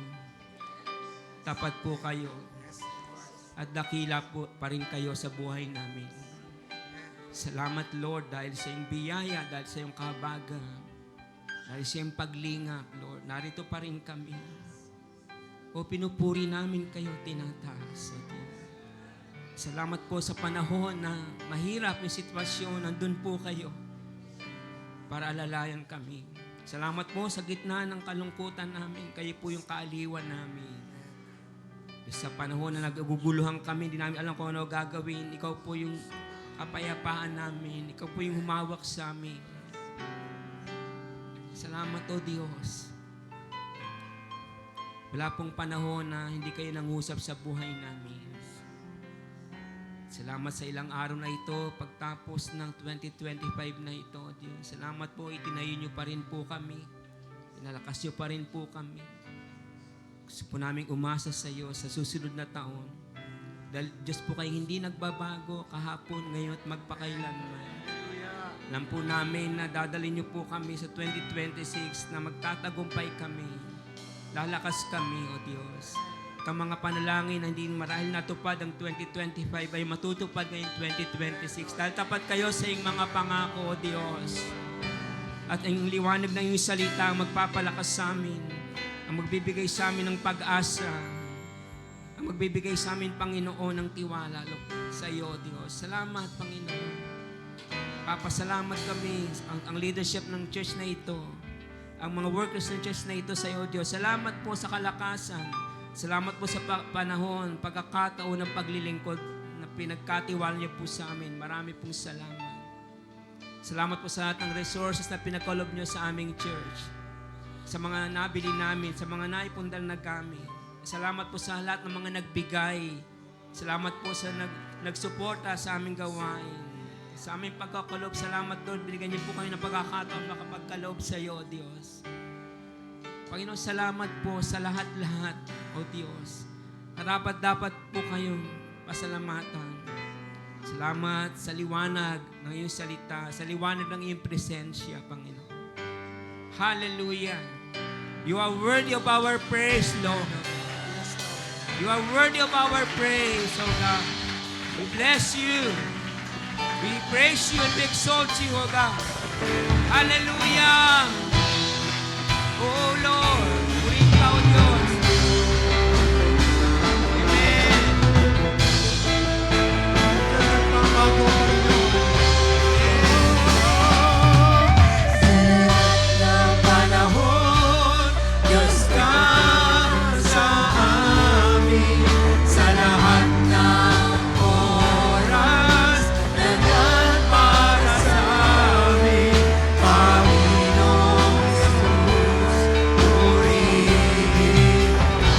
tapat po kayo, at dakila po pa rin kayo sa buhay namin. Salamat, Lord, dahil sa iyong biyaya, dahil sa iyong kahabagan, dahil sa iyong paglingap, Lord. Narito pa rin kami. O pinupuri namin kayo, tinataas. Salamat po sa panahon na mahirap yung sitwasyon, nandun po kayo para alalayan kami. Salamat po sa gitna ng kalungkutan namin, kayo po yung kaaliwan namin. Sa panahon na naguguluhan kami, hindi namin alam kung ano gagawin, ikaw po yung kapayapaan namin, ikaw po yung humawak sa amin. Salamat o Diyos. Wala pong panahon na hindi kayo nangusap sa buhay namin. Salamat sa ilang araw na ito, pagtapos ng 2025 na ito, Diyos. Salamat po, itinayo niyo pa rin po kami. Inalakas niyo pa rin po kami. Gusto po namin umasa sa iyo sa susunod na taon. Dahil Diyos po kayo hindi nagbabago kahapon, ngayon at magpakailanman. Alam po namin na dadalhin niyo po kami sa 2026 na magtatagumpay kami. Lalakas kami, O Diyos. Ang mga panalangin na hindi marahil natupad ang 2025 ay matutupad ngayong 2026. Dahil tapat kayo sa iyong mga pangako, O Diyos. At ang liwanag ng iyong salita ang magpapalakas sa amin, ang magbibigay sa amin ng pag-asa, ang magbibigay sa amin, Panginoon, ng tiwala sa iyo, O Diyos. Salamat, Panginoon. Papasalamat kami ang leadership ng church na ito, ang mga workers ng church na ito sa iyo, Diyos. Salamat po sa kalakasan. Salamat po sa panahon, pagkakataon ng paglilingkod na pinagkatiwala niyo po sa amin. Marami pong salamat. Salamat po sa lahat ng resources na pinakalob niyo sa aming church. Sa mga nabili namin, sa mga naipundal na gamit. Salamat po sa lahat ng mga nagbigay. Salamat po sa nagsuporta sa aming gawain. Sa aming pagkakalob, salamat Lord. Binigyan niyo po kayo ng pagkakataon makapagkalob sa iyo, O Diyos. Panginoon, salamat po sa lahat-lahat, O Diyos. Dapat po kayong pasalamatan. Salamat sa liwanag ng iyong salita, sa liwanag ng iyong presensya, Panginoon. Hallelujah. You are worthy of our praise, Lord. You are worthy of our praise, O God. We bless you. We praise you and we exalt you, O God. Hallelujah. Oh Lord, purihin ka, O Diyos. Amen. Pangako, Panginoon. Na panahon, Diyos ka sa amin, sa lahat ng oras, nandyan para sa amin, Panginoong Jesus, purihin ka.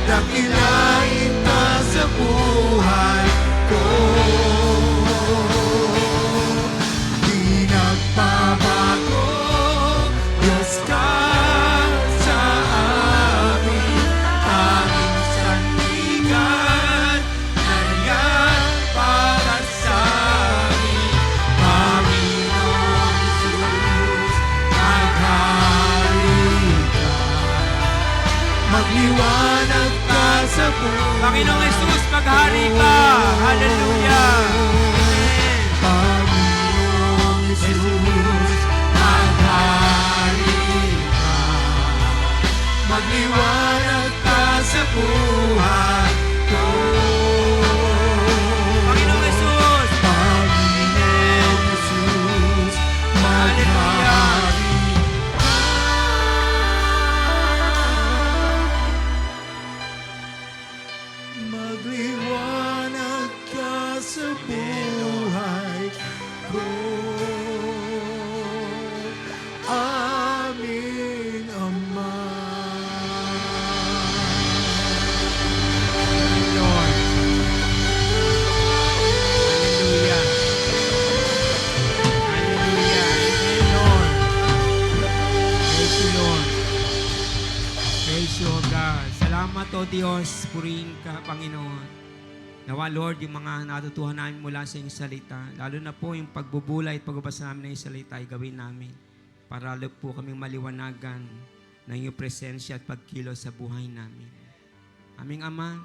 Dakilain ka sa buhay ko, di nagbabago, Diyos ka sa amin, tanging sandigan, nandyan para sa amin, Panginoong Jesus, maghari ka, magliwanag ka sa buhay. Panginoong Jesus, maghari ka. Hallelujah. Amen. Panginoong Jesus, maghari ka, magliwanag ka sa buhay ko. Panginoong Jesus. Panginoong Jesus, maghari ka. Magliwanag ko. Aming Ama. Lord. Hallelujah. Hallelujah. Amen, Lord. Praise you, Lord. Praise you, O God. Salamat, O Diyos. Purihin ka, Panginoon. Nawa, Lord, yung mga natutuhan namin mula sa iyong salita, lalo na po yung pagbubulay at pagbabasa namin ng iyong salita ay gawin namin para lalo po kaming maliwanagan ng iyong presensya at pagkilos sa buhay namin. Aming Ama,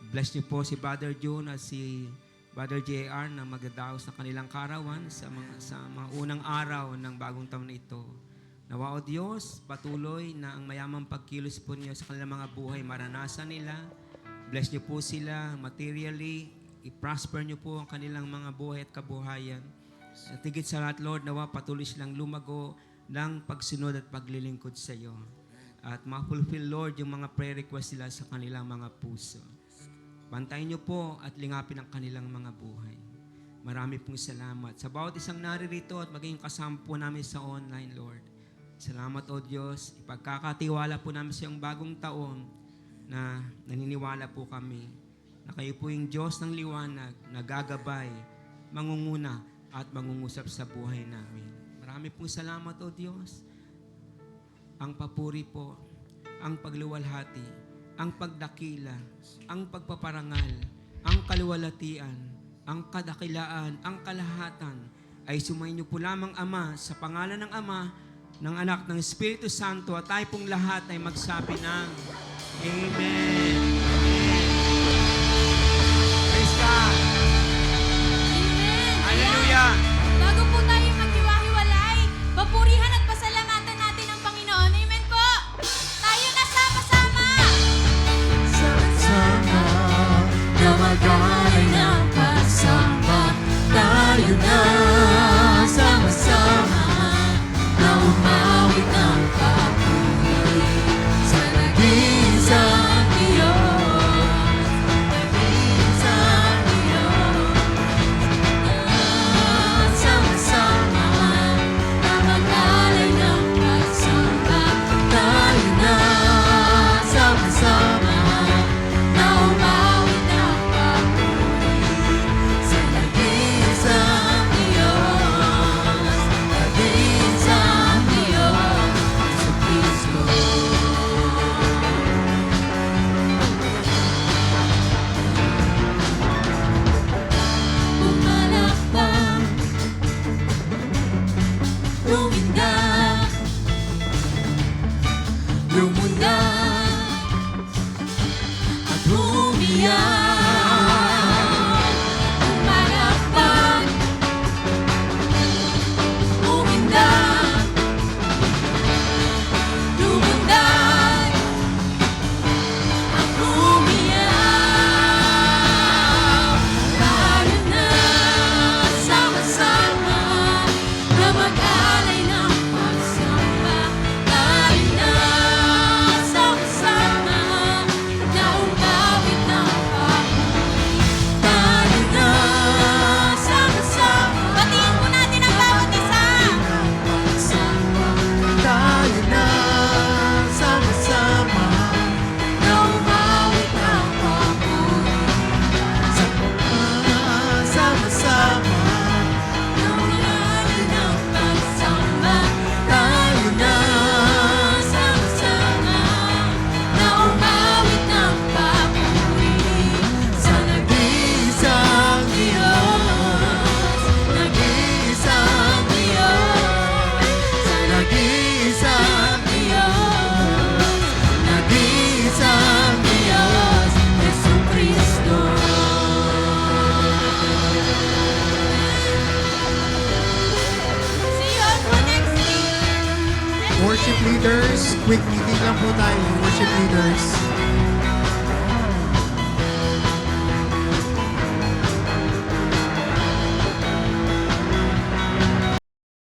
bless niyo po si Brother June at si Brother JR na magdadaos sa kanilang karawan sa mga unang araw ng bagong taon na ito. Nawa, O Diyos, patuloy na ang mayamang pagkilos po niyo sa kanilang mga buhay maranasan nila. Bless niyo po sila materially, i-prosper niyo po ang kanilang mga buhay at kabuhayan. At higit sa lahat, Lord, nawa patuloy silang lumago ng pagsunod at paglilingkod sa iyo. At ma-fulfill, Lord, yung mga prayer request sila sa kanilang mga puso. Bantayan niyo po at lingapin ang kanilang mga buhay. Marami pong salamat. Sa bawat isang naririto at maging kasama po namin sa online, Lord. Salamat, O Diyos. Ipagkakatiwala po namin sa iyong bagong taon na naniniwala po kami na kayo po yung Diyos ng liwanag na gagabay, mangunguna at mangungusap sa buhay namin. Marami pong salamat, O Diyos. Ang papuri po, ang pagluwalhati, ang pagdakila, ang pagpaparangal, ang kaluwalhatian, ang kadakilaan, ang kalahatan ay sumainyo po lamang, Ama, sa pangalan ng Ama, ng Anak, ng Espiritu Santo at tayo pong lahat ay magsabi ng Amen. Praise God. Amen. Hallelujah. Ayan. Bago po tayo maghiwa-hiwalay, papurihan at pasalamatan natin ang Panginoon. Amen po. Tayo na sama-sama. Sama na magaling ng pagsamba. Tayo na sama-sama na umawit ng papuri sa nag-iisang Diyos. Nag-iisang Diyos. Sama-sama na magaling ng pagsamba. Tayo na sama-sama na umawit ng papuri sa nag-iisang Diyos. Nag-iisang Diyos, Jesucristo. Pumalakpak, lumindak, lumundak, at umiyak. Pumalakpak, lumindak, lumundak, at umiyak. Tayo na sama-sama na mag-alay ng pagsamba. Tayo na sama-sama na umawit ng papuri. Tayo na sama-sama. Batiin po natin ang bawat isa. Tayo na sama-sama na umawit ng papuri. Sama-sama na umawit ng pagsamba. Tayo na sama-sama na umawit ng papuri sa nag-iisang Diyos. Nag-iisang Diyos. Sa nag-iisang Diyos. Nag-iisang Diyos, Jesucristo. See you all po next week. Worship leaders, quick meeting lang po tayo. Worship leaders.